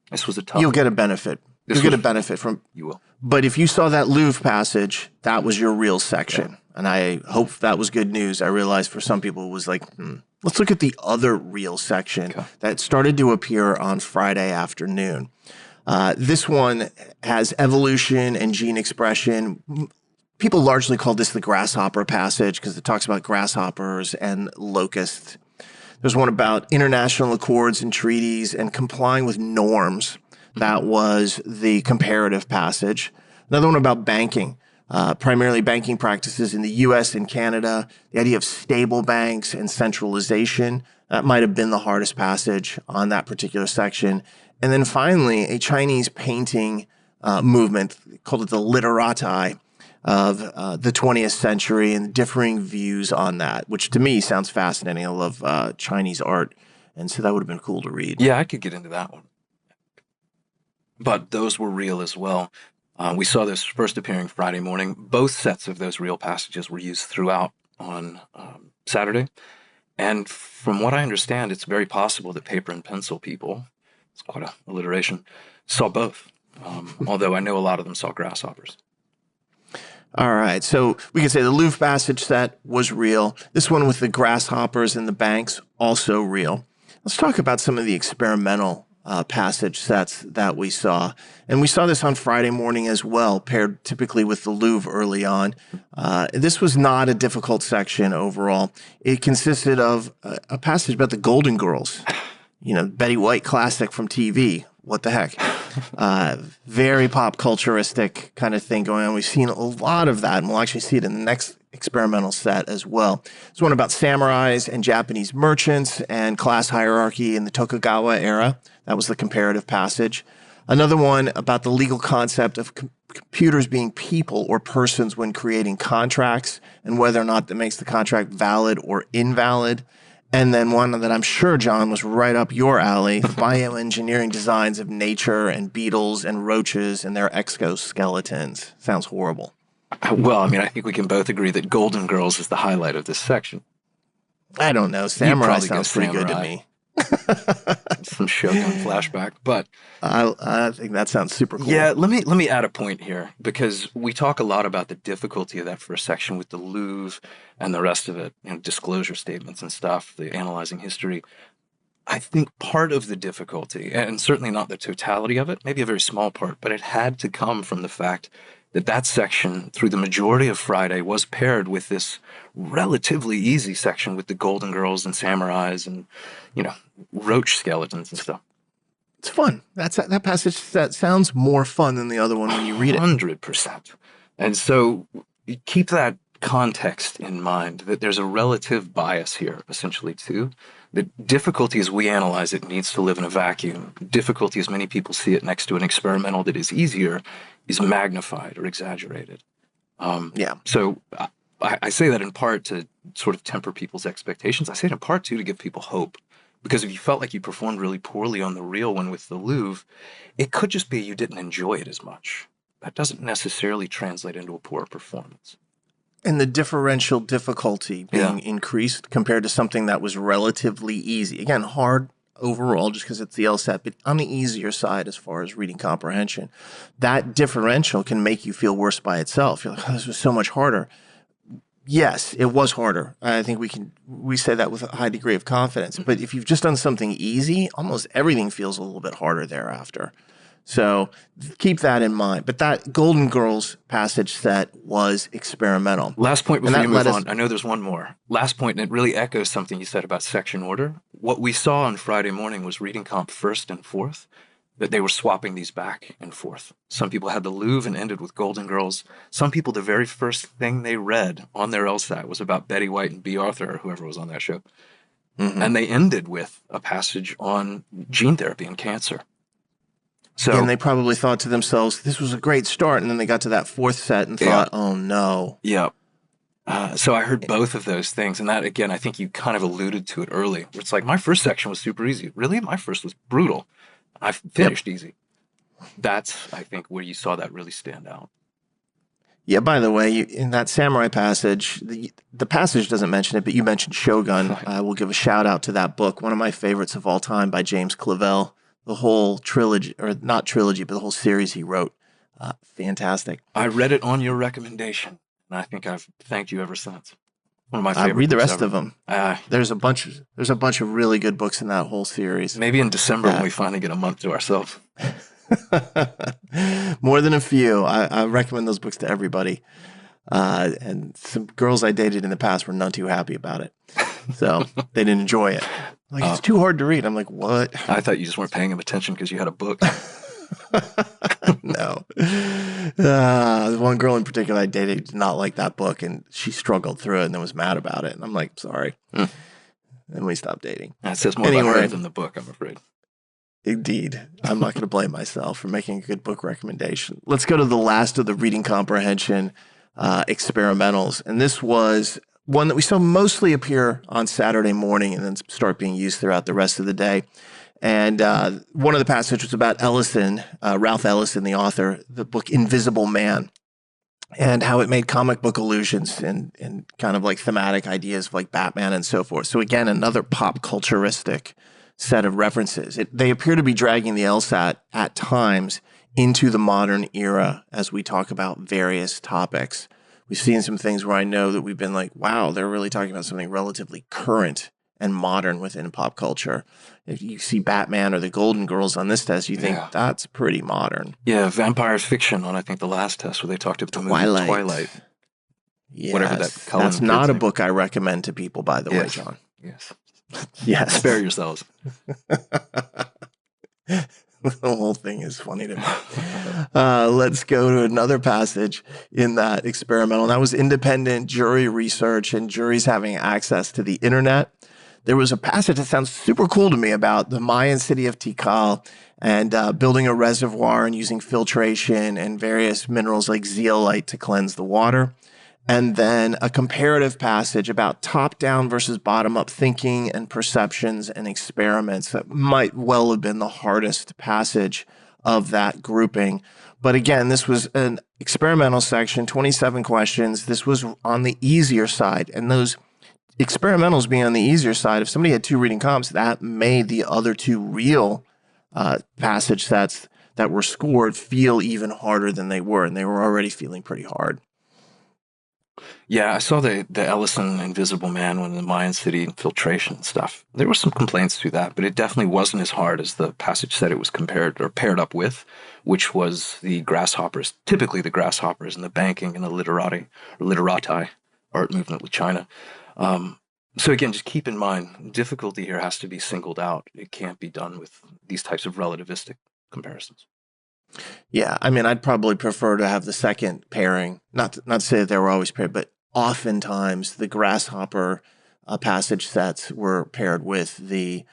this was a tough You'll one. get a benefit. You'll get a benefit from. You will. But if you saw that Louvre passage, that was your real section. Yeah. And I hope that was good news. I realized for some people it was like, let's look at the other real section that started to appear on Friday afternoon. This one has evolution and gene expression. People largely call this the grasshopper passage because it talks about grasshoppers and locusts. There's one about international accords and treaties and complying with norms. That was the comparative passage. Another one about banking, primarily banking practices in the U.S. and Canada, the idea of stable banks and centralization. That might have been the hardest passage on that particular section. And then finally, a Chinese painting movement, called it the literati, of the 20th century and differing views on that, which to me sounds fascinating. I love Chinese art, and so that would have been cool to read. Yeah, I could get into that one. But those were real as well. We saw this first appearing Friday morning. Both sets of those real passages were used throughout on Saturday. And from what I understand, it's very possible that paper and pencil people, it's quite a alliteration, saw both. Although I know a lot of them saw grasshoppers. All right, so we can say the Louvre passage set was real. This one with the grasshoppers and the banks, also real. Let's talk about some of the experimental passage sets that we saw. And we saw this on Friday morning as well, paired typically with the Louvre early on. This was not a difficult section overall. It consisted of a passage about the Golden Girls, Betty White classic from TV. What the heck? Very pop culturistic kind of thing going on. We've seen a lot of that, and we'll actually see it in the next experimental set as well. There's one about samurais and Japanese merchants and class hierarchy in the Tokugawa era. That was the comparative passage. Another one about the legal concept of computers being people or persons when creating contracts and whether or not that makes the contract valid or invalid. And then one that I'm sure, John, was right up your alley, bioengineering designs of nature and beetles and roaches and their exoskeletons. Sounds horrible. Well, I think we can both agree that Golden Girls is the highlight of this section. I don't know. Samurai sounds pretty good to me. Some Shogun flashback, but I think that sounds super cool. Yeah, let me add a point here, because we talk a lot about the difficulty of that first section with the Louvre and the rest of it, disclosure statements and stuff, the analyzing history. I think part of the difficulty, and certainly not the totality of it, maybe a very small part, but it had to come from the fact that section through the majority of Friday was paired with this relatively easy section with the Golden Girls and samurais and, roach skeletons and stuff. It's fun. That passage that sounds more fun than the other one when you read it. 100%. And so you keep that context in mind, that there's a relative bias here, essentially, too. The difficulty as we analyze it needs to live in a vacuum. Difficulty as many people see it next to an experimental that is easier is magnified or exaggerated. So I say that in part to sort of temper people's expectations. I say it in part, too, to give people hope. Because if you felt like you performed really poorly on the real one with the Louvre, it could just be you didn't enjoy it as much. That doesn't necessarily translate into a poor performance. And the differential difficulty being increased compared to something that was relatively easy. Again, hard overall, just because it's the LSAT, but on the easier side as far as reading comprehension. That differential can make you feel worse by itself. You're like, oh, this was so much harder. Yes, it was harder. I think we say that with a high degree of confidence. But if you've just done something easy, almost everything feels a little bit harder thereafter. So keep that in mind. But that Golden Girls passage set was experimental. Last point before you move on. I know there's one more. Last point, and it really echoes something you said about section order. What we saw on Friday morning was reading comp first and fourth, that they were swapping these back and forth. Some people had the Louvre and ended with Golden Girls. Some people, the very first thing they read on their LSAT was about Betty White and B. Arthur, or whoever was on that show. Mm-hmm. And they ended with a passage on gene therapy and cancer. So, and they probably thought to themselves, this was a great start. And then they got to that fourth set and thought, oh, no. Yeah. So I heard both of those things. And that, again, I think you kind of alluded to it early. Where it's like, my first section was super easy. Really? My first was brutal. I finished easy. That's, I think, where you saw that really stand out. Yeah, by the way, in that samurai passage, the passage doesn't mention it, but you mentioned Shogun. I will give a shout out to that book, one of my favorites of all time by James Clavell. The whole trilogy, or not trilogy, but the whole series he wrote. Fantastic. I read it on your recommendation, and I think I've thanked you ever since. One of my favorite. Read the rest of them. There's a bunch of really good books in that whole series. Maybe in December when we finally get a month to ourselves. More than a few. I recommend those books to everybody. And some girls I dated in the past were none too happy about it. So they didn't enjoy it. Like, it's too hard to read. I'm like, what? I thought you just weren't paying them attention because you had a book. No. One girl in particular I dated did not like that book, and she struggled through it and then was mad about it. And I'm like, sorry. And we stopped dating. That says more about her than the book, I'm afraid. Indeed. I'm not going to blame myself for making a good book recommendation. Let's go to the last of the reading comprehension experimentals. And this was one that we saw mostly appear on Saturday morning and then start being used throughout the rest of the day. And one of the passages was about Ellison, Ralph Ellison, the author, the book Invisible Man, and how it made comic book allusions and kind of like thematic ideas of like Batman and so forth. So again, another pop culturistic set of references. They appear to be dragging the LSAT at times into the modern era as we talk about various topics. We've seen some things where I know that we've been like, wow, they're really talking about something relatively current and modern within pop culture. If you see Batman or the Golden Girls on this test, you think that's pretty modern. Yeah, Vampire Fiction on, I think, the last test where they talked about the movie Twilight. Yes, whatever that's not a book I recommend to people, by the way, John. Yes. Yes. Spare yourselves. The whole thing is funny to me. Let's go to another passage in that experimental. And that was independent jury research and juries having access to the internet. There was a passage that sounds super cool to me about the Mayan city of Tikal and building a reservoir and using filtration and various minerals like zeolite to cleanse the water. And then a comparative passage about top-down versus bottom-up thinking and perceptions and experiments that might well have been the hardest passage of that grouping. But again, this was an experimental section, 27 questions. This was on the easier side. And those experimentals being on the easier side, if somebody had 2 reading comps, that made the other 2 real passage sets that were scored feel even harder than they were. And they were already feeling pretty hard. Yeah, I saw the Ellison Invisible Man one in the Mayan city infiltration stuff. There were some complaints to that, but it definitely wasn't as hard as the passage said it was compared or paired up with, which was the grasshoppers, typically the grasshoppers and the banking and the literati art movement with China. So again, just keep in mind, difficulty here has to be singled out. It can't be done with these types of relativistic comparisons. Yeah, I mean, I'd probably prefer to have the second pairing. Not to say that they were always paired, but oftentimes the grasshopper passage sets were paired with the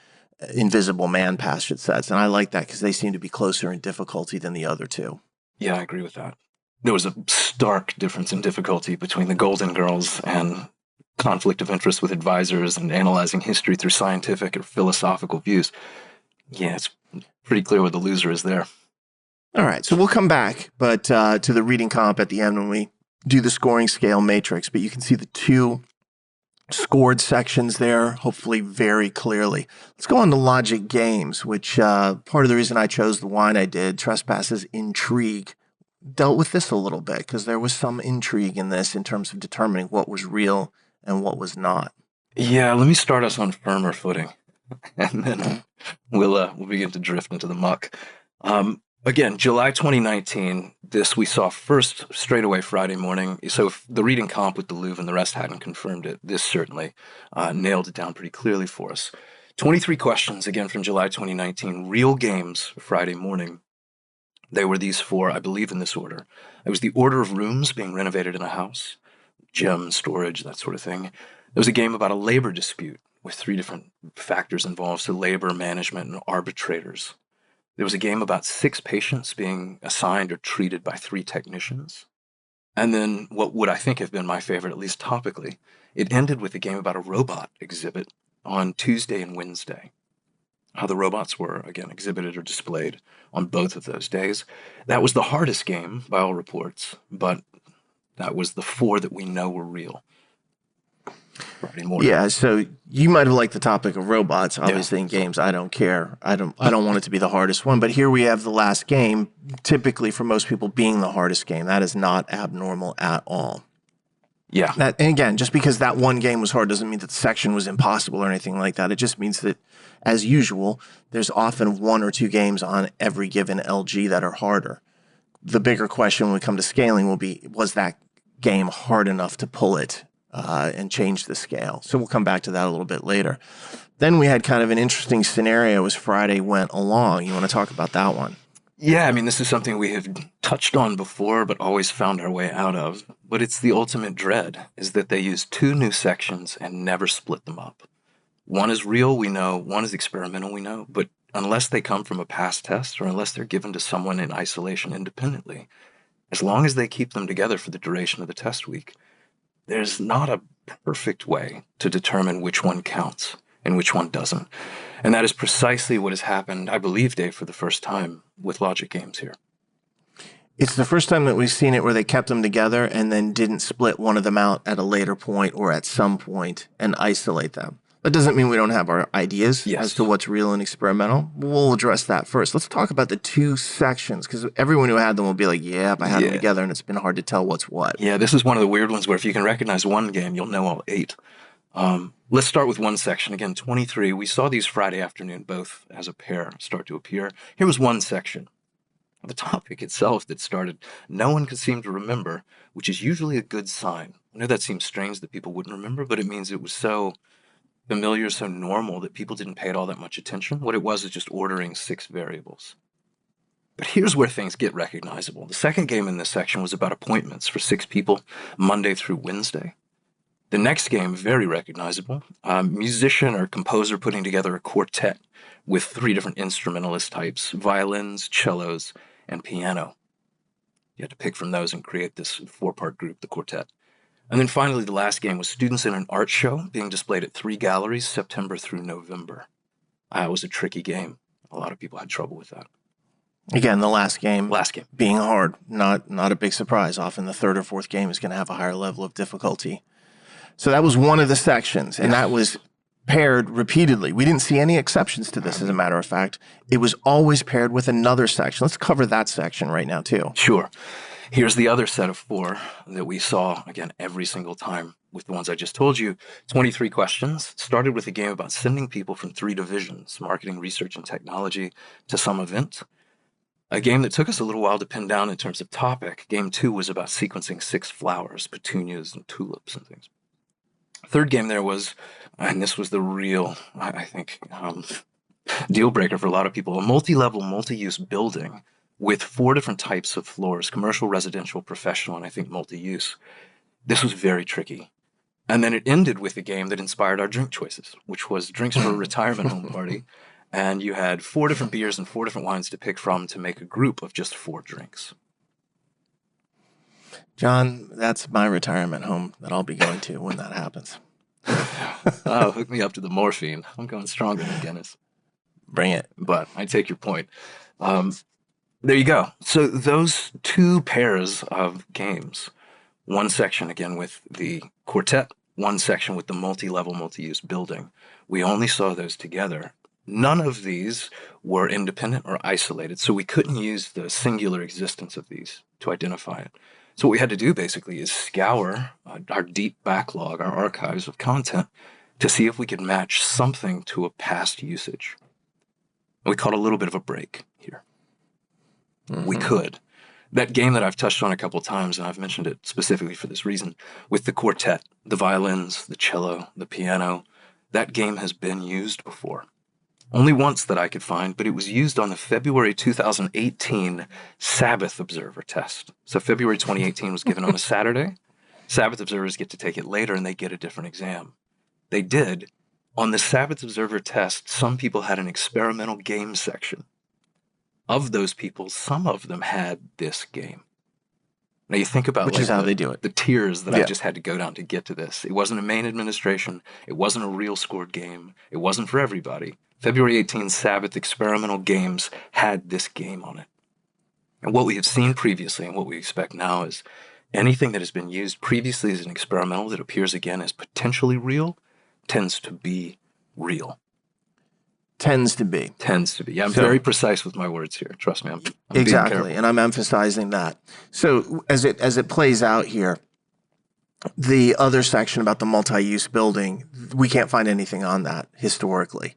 Invisible Man passage sets. And I like that because they seem to be closer in difficulty than the other 2. Yeah, I agree with that. There was a stark difference in difficulty between the Golden Girls and conflict of interest with advisors and analyzing history through scientific or philosophical views. Yeah, it's pretty clear what the loser is there. All right, so we'll come back, but to the reading comp at the end when we do the scoring scale matrix. But you can see the 2 scored sections there, hopefully very clearly. Let's go on to logic games, which part of the reason I chose the wine I did, Trespass's Intrigue, dealt with this a little bit because there was some intrigue in this in terms of determining what was real and what was not. Yeah, let me start us on firmer footing, and then we'll begin to drift into the muck. Again, July 2019, this we saw first straight away Friday morning. So if the reading comp with the Louvre and the rest hadn't confirmed it, this certainly nailed it down pretty clearly for us. 23 questions, again, from July 2019, real games Friday morning. They were these four, I believe, in this order. It was the order of rooms being renovated in a house, gem storage, that sort of thing. There was a game about a labor dispute with 3 different factors involved, so labor, management, and arbitrators. There was a game about 6 patients being assigned or treated by 3 technicians. And then what would I think have been my favorite, at least topically, it ended with a game about a robot exhibit on Tuesday and Wednesday. How the robots were, again, exhibited or displayed on both of those days. That was the hardest game, by all reports, but that was the 4 that we know were real. Friday morning. Yeah, so you might have liked the topic of robots. Obviously, in games, I don't care. I don't want it to be the hardest one. But here we have the last game, typically for most people being the hardest game. That is not abnormal at all. Yeah. And again, just because that one game was hard doesn't mean that the section was impossible or anything like that. It just means that, as usual, there's often 1 or 2 games on every given LG that are harder. The bigger question when we come to scaling will be, was that game hard enough to pull it and change the scale? So we'll come back to that a little bit later. Then we had kind of an interesting scenario as Friday went along. You want to talk about that one? Yeah, I mean, this is something we have touched on before, but always found our way out of. But it's the ultimate dread, is that they use 2 new sections and never split them up. One is real, we know. One is experimental, we know. But unless they come from a past test or unless they're given to someone in isolation independently, as long as they keep them together for the duration of the test week, there's not a perfect way to determine which one counts and which one doesn't. And that is precisely what has happened, I believe, Dave, for the first time with logic games here. It's the first time that we've seen it where they kept them together and then didn't split one of them out at a later point or at some point and isolate them. That doesn't mean we don't have our ideas as to what's real and experimental. We'll address that first. Let's talk about the 2 sections, because everyone who had them will be like, yeah, I had them together, and it's been hard to tell what's what. Yeah, this is one of the weird ones where if you can recognize one game, you'll know all 8. Let's start with one section. Again, 23. We saw these Friday afternoon, both as a pair, start to appear. Here was one section. The topic itself that started, no one could seem to remember, which is usually a good sign. I know that seems strange that people wouldn't remember, but it means it was so familiar, so normal that people didn't pay it all that much attention. What it was is just ordering 6 variables. But here's where things get recognizable. The second game in this section was about appointments for 6 people, Monday through Wednesday. The next game, very recognizable, musician or composer putting together a quartet with 3 different instrumentalist types, violins, cellos, and piano. You had to pick from those and create this 4-part group, the quartet. And then finally, the last game was students in an art show being displayed at 3 galleries, September through November. It was a tricky game. A lot of people had trouble with that. Again, the last game being hard, not a big surprise. Often the 3rd or 4th game is going to have a higher level of difficulty. So that was one of the sections, and that was paired repeatedly. We didn't see any exceptions to this, as a matter of fact. It was always paired with another section. Let's cover that section right now, too. Sure. Here's the other set of 4 that we saw, again, every single time with the ones I just told you. 23 questions. Started with a game about sending people from 3 divisions, marketing, research, and technology, to some event. A game that took us a little while to pin down in terms of topic. Game 2 was about sequencing 6 flowers, petunias, and tulips and things. Third game there was, and this was the real, I think, deal breaker for a lot of people, a multi-level, multi-use building with 4 different types of floors, commercial, residential, professional, and I think multi-use. This was very tricky. And then it ended with a game that inspired our drink choices, which was drinks for a retirement home party. And you had 4 different beers and 4 different wines to pick from to make a group of just 4 drinks. John, that's my retirement home that I'll be going to when that happens. Oh, hook me up to the morphine. I'm going stronger than Guinness. Bring it. But I take your point. There you go. So those 2 pairs of games, one section again with the quartet one section with the multi-level, multi-use building. We only saw those together. None of these were independent or isolated, so we couldn't use the singular existence of these to identify it. So what we had to do basically is scour our deep backlog, our archives of content, to see if we could match something to a past usage. And we caught a little bit of a break here. We could. That game that I've touched on a couple of times, and I've mentioned it specifically for this reason, with the quartet, the violins, the cello, the piano, that game has been used before. Only once that I could find, but it was used on the February 2018 Sabbath Observer test. So February 2018 was given on a Saturday. Sabbath observers get to take it later, and they get a different exam. They did. On the Sabbath Observer test, some people had an experimental game section. Of those people, some of them had this game. Now you think about Which is how they do it. The tiers that I just had to go down to get to this. It wasn't a main administration. It wasn't a real scored game. It wasn't for everybody. February 18 Sabbath experimental games had this game on it. And what we have seen previously and what we expect now is anything that has been used previously as an experimental that appears again as potentially real tends to be real. Tends to be. Yeah, I'm very precise with my words here. Trust me, I'm being careful. And I'm emphasizing that. So as it plays out here, the other section about the multi-use building, we can't find anything on that historically.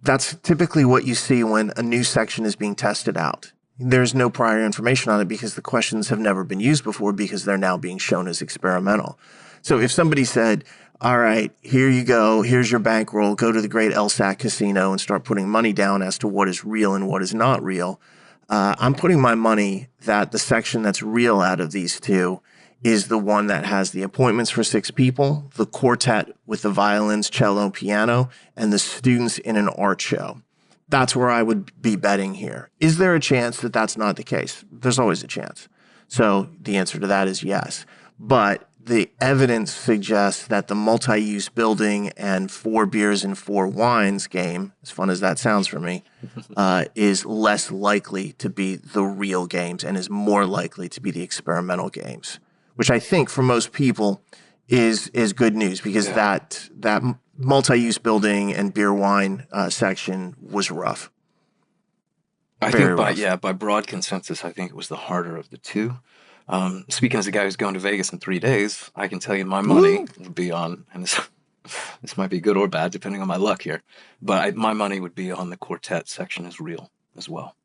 That's typically what you see when a new section is being tested out. There's no prior information on it because the questions have never been used before because they're now being shown as experimental. So if somebody said, all right, here you go, here's your bankroll, go to the great LSAT casino and start putting money down as to what is real and what is not real, I'm putting my money that the section that's real out of these two is the one that has the appointments for 6 people, the quartet with the violins, cello, piano, and the students in an art show. That's where I would be betting here. Is there a chance that that's not the case? There's always a chance. So the answer to that is yes. But the evidence suggests that the multi-use building and 4 beers and 4 wines game, as fun as that sounds for me, is less likely to be the real games and is more likely to be the experimental games, which I think for most people is good news because that multi-use building and beer wine section was rough. I think by broad consensus, I think it was the harder of the two. Speaking as a guy who's going to Vegas in 3 days, I can tell you my money would be on, and this might be good or bad depending on my luck here, but my money would be on the quartet section as real as well.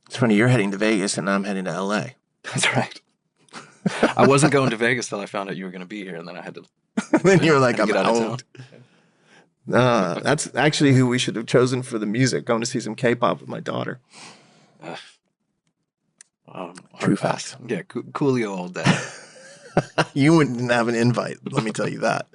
It's funny, you're heading to Vegas and I'm heading to LA. That's right. I wasn't going to Vegas till I found out you were going to be here, and then I had to. Then you were like, I'm out. That's actually who we should have chosen for the music. Going to see some K-pop with my daughter. True facts. Yeah, Coolio all day. You wouldn't have an invite. Let me tell you that.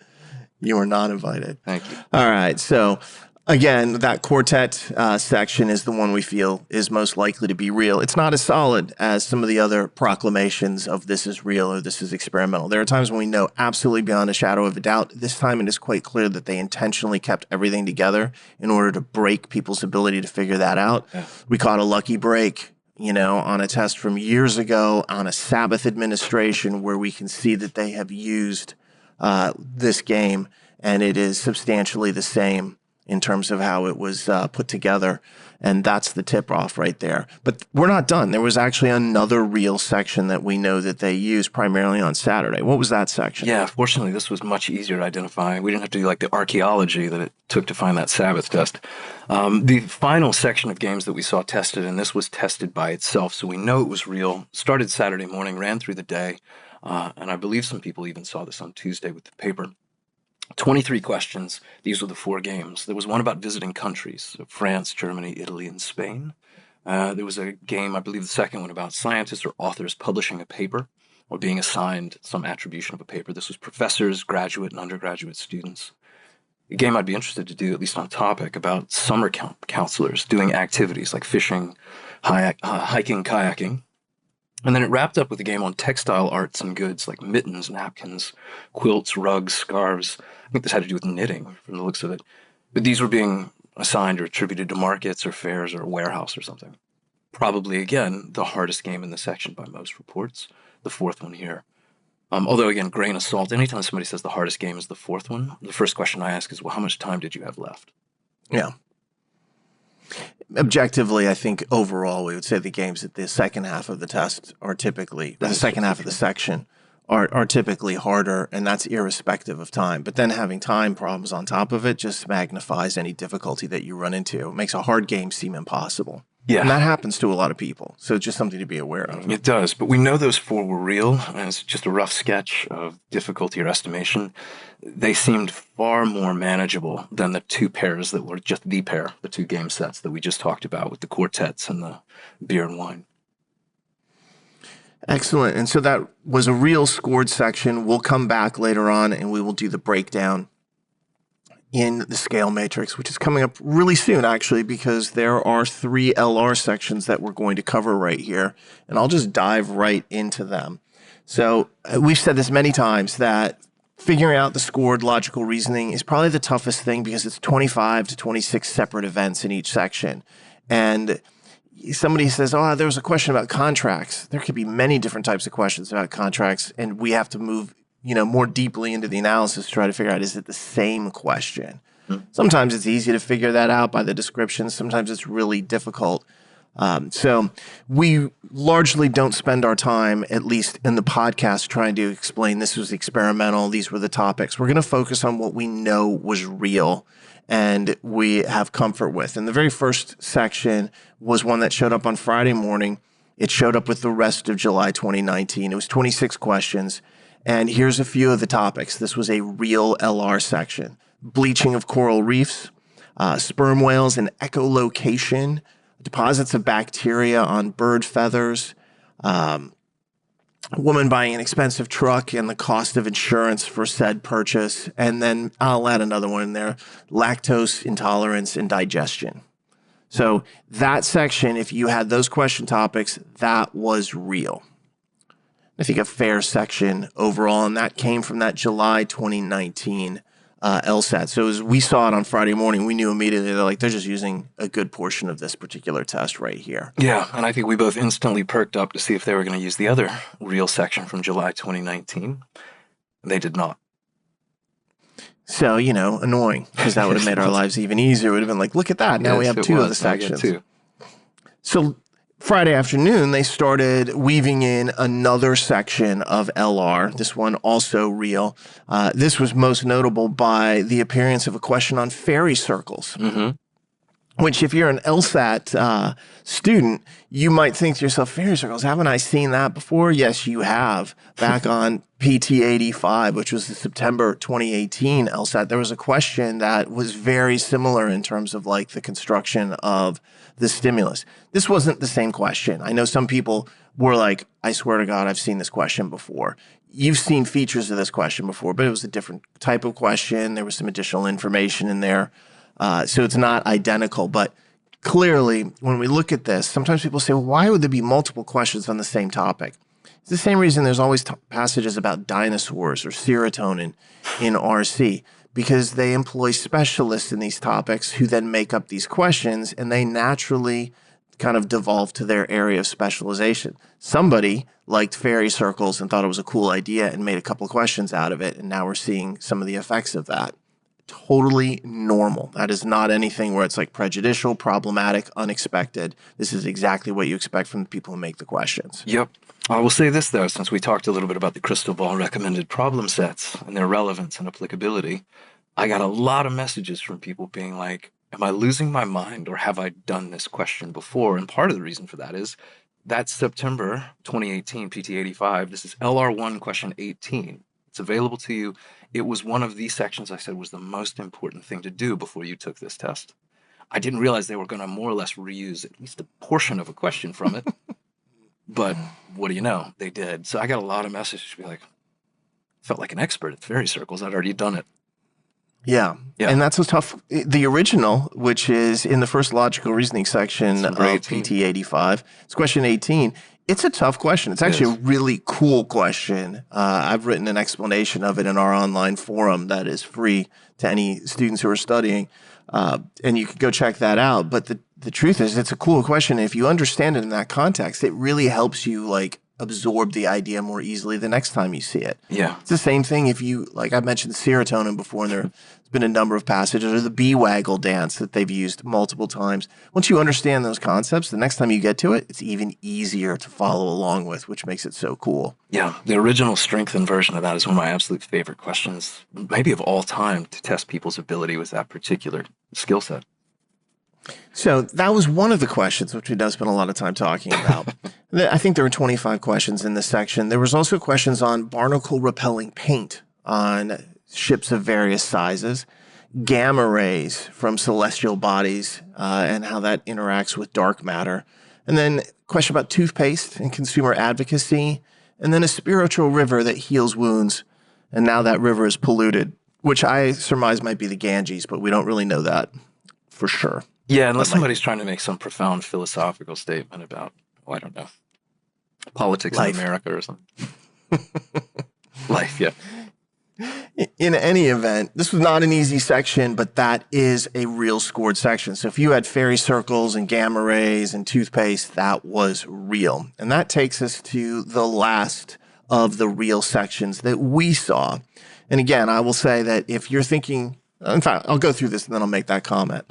You were not invited. Thank you. All right. So again, that quartet section is the one we feel is most likely to be real. It's not as solid as some of the other proclamations of this is real or this is experimental. There are times when we know absolutely beyond a shadow of a doubt. This time it is quite clear that they intentionally kept everything together in order to break people's ability to figure that out. Yeah. We caught a lucky break, on a test from years ago on a Sabbath administration where we can see that they have used this game and it is substantially the same in terms of how it was put together. And that's the tip-off right there. But we're not done. There was actually another real section that we know that they used primarily on Saturday. What was that section? Yeah, fortunately, this was much easier to identify. We didn't have to do like the archaeology that it took to find that Sabbath test. The final section of games that we saw tested, and this was tested by itself, so we know it was real, started Saturday morning, ran through the day, and I believe some people even saw this on Tuesday with the paper. 23 questions. These were the 4 games. There was one about visiting countries, so France, Germany, Italy, and Spain. There was a game, I believe the second one, about scientists or authors publishing a paper or being assigned some attribution of a paper. This was professors, graduate, and undergraduate students. A game I'd be interested to do, at least on topic, about summer counselors doing activities like fishing, hiking, kayaking. And then it wrapped up with a game on textile arts and goods like mittens, napkins, quilts, rugs, scarves. I think this had to do with knitting from the looks of it. But these were being assigned or attributed to markets or fairs or a warehouse or something. Probably, again, the hardest game in the section by most reports. The 4th one here. Although, again, grain of salt, anytime somebody says the hardest game is the fourth one, the first question I ask is, well, how much time did you have left? Yeah. Objectively, I think overall, we would say the games at the second half of the test are typically, or the second half of the section are typically harder, and that's irrespective of time. But then having time problems on top of it just magnifies any difficulty that you run into. It makes a hard game seem impossible. Yeah. And that happens to a lot of people. So it's just something to be aware of. It does, but we know those four were real, and it's just a rough sketch of difficulty or estimation. They seemed far more manageable than the two pairs that were just the pair, the two game sets that we just talked about with the quartets and the beer and wine. Excellent. And so that was a real scored section. We'll come back later on and we will do the breakdown in the scale matrix, which is coming up really soon, actually, because there are 3 LR sections that we're going to cover right here. And I'll just dive right into them. So we've said this many times that figuring out the scored logical reasoning is probably the toughest thing because it's 25 to 26 separate events in each section. And somebody says, oh, there was a question about contracts. There could be many different types of questions about contracts, and we have to move, more deeply into the analysis to try to figure out, is it the same question? Sometimes it's easy to figure that out by the description. Sometimes it's really difficult. So we largely don't spend our time, at least in the podcast, trying to explain this was experimental, these were the topics. We're going to focus on what we know was real and we have comfort with. And the very first section was one that showed up on Friday morning. It showed up with the rest of July 2019. It was 26 questions. And here's a few of the topics. This was a real LR section. Bleaching of coral reefs, sperm whales and echolocation, deposits of bacteria on bird feathers, woman buying an expensive truck and the cost of insurance for said purchase. And then I'll add another one in there, lactose intolerance and digestion. So that section, if you had those question topics, that was real. I think a fair section overall, and that came from that July 2019 LSAT. So as we saw it on Friday morning, we knew immediately they're just using a good portion of this particular test right here. Yeah, and I think we both instantly perked up to see if they were going to use the other real section from July 2019. They did not. So, annoying, because that would have made our lives even easier. It would have been like, look at that. Now we have 2 of the sections. So Friday afternoon, they started weaving in another section of LR, this one also real. This was most notable by the appearance of a question on fairy circles, which if you're an LSAT student, you might think to yourself, fairy circles, haven't I seen that before? Yes, you have. Back on PT 85, which was the September 2018 LSAT, there was a question that was very similar in terms of the construction of the stimulus. This wasn't the same question. I know some people were like, I swear to God, I've seen this question before. You've seen features of this question before, but it was a different type of question. There was some additional information in there. So it's not identical, but clearly when we look at this, sometimes people say, well, why would there be multiple questions on the same topic? It's the same reason there's always passages about dinosaurs or serotonin in RC, because they employ specialists in these topics who then make up these questions, and they naturally kind of devolve to their area of specialization. Somebody liked fairy circles and thought it was a cool idea and made a couple of questions out of it, and now we're seeing some of the effects of that. Totally normal. That is not anything where it's prejudicial, problematic, unexpected. This is exactly what you expect from the people who make the questions. Yep. I will say this, though, since we talked a little bit about the crystal ball recommended problem sets and their relevance and applicability, I got a lot of messages from people being like, am I losing my mind or have I done this question before? And part of the reason for that is that September 2018 PT 85, this is LR1 question 18. It's available to you. It was one of these sections I said was the most important thing to do before you took this test. I didn't realize they were going to more or less reuse at least a portion of a question from it. But what do you know? They did. So I got a lot of messages to be like, felt like an expert at fairy circles. I'd already done it. Yeah. And that's what's tough. The original, which is in the first logical reasoning section of PT 85, it's question 18. It's a tough question. It's actually a really cool question. I've written an explanation of it in our online forum that is free to any students who are studying. And you can go check that out. But the truth is, it's a cool question. If you understand it in that context, it really helps you absorb the idea more easily the next time you see it. Yeah. It's the same thing if you, like I mentioned serotonin before, and there's been a number of passages, or the bee waggle dance that they've used multiple times. Once you understand those concepts, the next time you get to it, it's even easier to follow along with, which makes it so cool. Yeah, the original strengthened version of that is one of my absolute favorite questions, maybe of all time, to test people's ability with that particular skill set. So that was one of the questions, which we don't spend a lot of time talking about. I think there were 25 questions in this section. There was also questions on barnacle repelling paint on ships of various sizes, gamma rays from celestial bodies, and how that interacts with dark matter. And then a question about toothpaste and consumer advocacy, and then a spiritual river that heals wounds. And now that river is polluted, which I surmise might be the Ganges, but we don't really know that for sure. Yeah, unless somebody's trying to make some profound philosophical statement about, I don't know, politics Life. in America or something. Life, yeah. In any event, this was not an easy section, but that is a real scored section. So if you had fairy circles and gamma rays and toothpaste, that was real. And that takes us to the last of the real sections that we saw. And again, I will say that if you're thinking, in fact, I'll go through this and then I'll make that comment.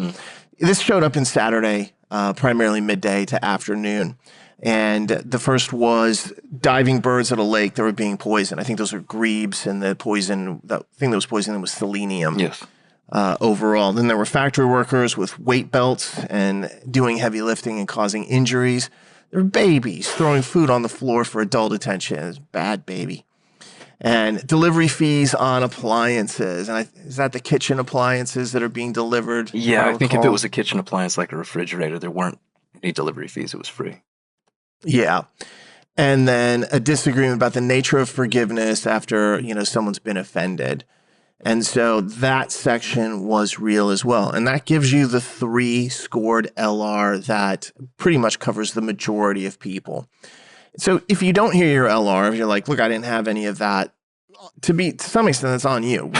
This showed up in Saturday, primarily midday to afternoon. And the first was diving birds at a lake that were being poisoned. I think those are grebes, and the thing that was poisoning was selenium. Yes. Overall. Then there were factory workers with weight belts and doing heavy lifting and causing injuries. There were babies throwing food on the floor for adult attention. It was bad baby. And delivery fees on appliances. And is that the kitchen appliances that are being delivered? Yeah, I think if it was a kitchen appliance like a refrigerator, there weren't any delivery fees. It was free. Yeah. And then a disagreement about the nature of forgiveness after, someone's been offended. And so that section was real as well. And that gives you the 3 scored LR that pretty much covers the majority of people. So if you don't hear your LR, if you're like, look, I didn't have any of that, to some extent, it's on you.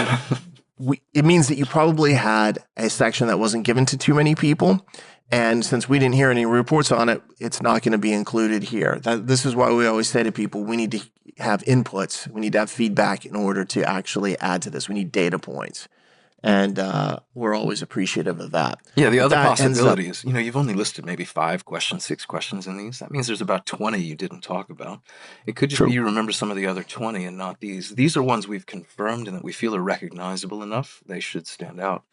It means that you probably had a section that wasn't given to too many people. And since we didn't hear any reports on it, it's not going to be included here. This is why we always say to people, we need to have inputs. We need to have feedback in order to actually add to this. We need data points. And we're always appreciative of that. Yeah, the other possibility is, you've only listed maybe 5 questions, 6 questions in these. That means there's about 20 you didn't talk about. It could just be you remember some of the other 20 and not these. These are ones we've confirmed and that we feel are recognizable enough. They should stand out.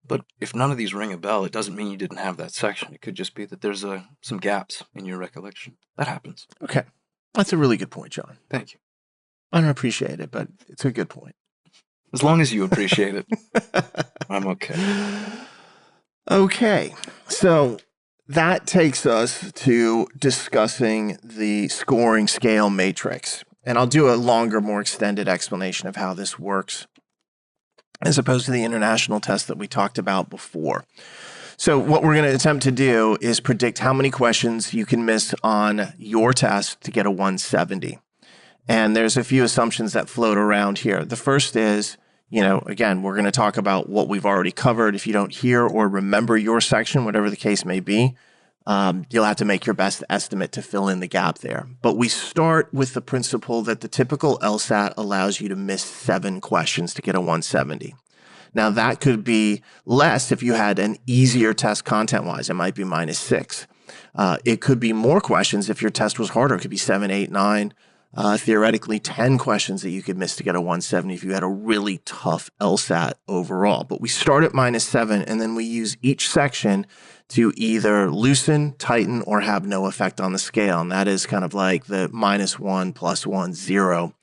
But if none of these ring a bell, it doesn't mean you didn't have that section. It could just be that there's some gaps in your recollection. That happens. Okay. That's a really good point, John. Thank you. I don't appreciate it, but it's a good point. As long as you appreciate it, I'm okay. Okay. So that takes us to discussing the scoring scale matrix. And I'll do a longer, more extended explanation of how this works, as opposed to the international test that we talked about before. So what we're going to attempt to do is predict how many questions you can miss on your test to get a 170. And there's a few assumptions that float around here. The first is, again, we're going to talk about what we've already covered. If you don't hear or remember your section, whatever the case may be, you'll have to make your best estimate to fill in the gap there. But we start with the principle that the typical LSAT allows you to miss 7 questions to get a 170. Now, that could be less if you had an easier test content-wise. It might be -6. It could be more questions if your test was harder. It could be 7, 8, 9. Theoretically 10 questions that you could miss to get a 170 if you had a really tough LSAT overall. But we start at -7, and then we use each section to either loosen, tighten, or have no effect on the scale. And that is kind of like the -1, +1, 0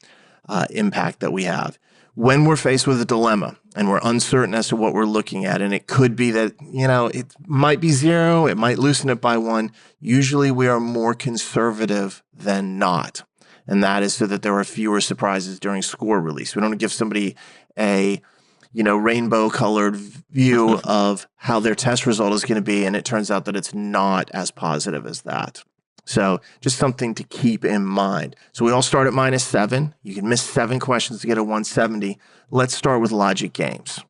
impact that we have. When we're faced with a dilemma and we're uncertain as to what we're looking at, and it could be that, it might be 0, it might loosen it by 1, usually we are more conservative than not. And that is so that there are fewer surprises during score release. We don't give somebody a, rainbow-colored view of how their test result is going to be, and it turns out that it's not as positive as that. So just something to keep in mind. So we all start at -7. You can miss 7 questions to get a 170. Let's start with logic games.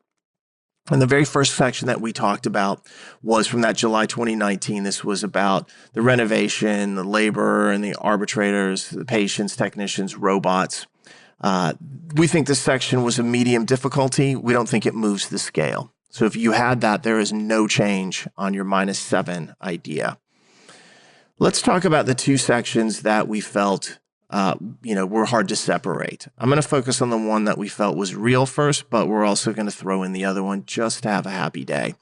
And the very first section that we talked about was from that July 2019. This was about the renovation, the labor, and the arbitrators, the patients, technicians, robots. We think this section was a medium difficulty. We don't think it moves the scale. So if you had that, there is no change on your -7 idea. Let's talk about the two sections that we felt were hard to separate. I'm going to focus on the one that we felt was real first, but we're also going to throw in the other one just to have a happy day.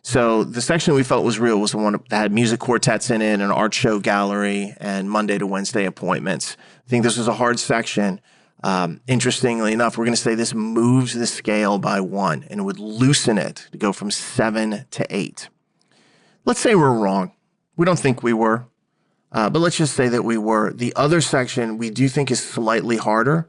So the section we felt was real was the one that had music quartets in it, an art show gallery, and Monday to Wednesday appointments. I think this was a hard section. Interestingly enough, we're going to say this moves the scale by 1 and would loosen it to go from 7 to 8. Let's say we're wrong. We don't think we were. But let's just say that we were. The other section we do think is slightly harder,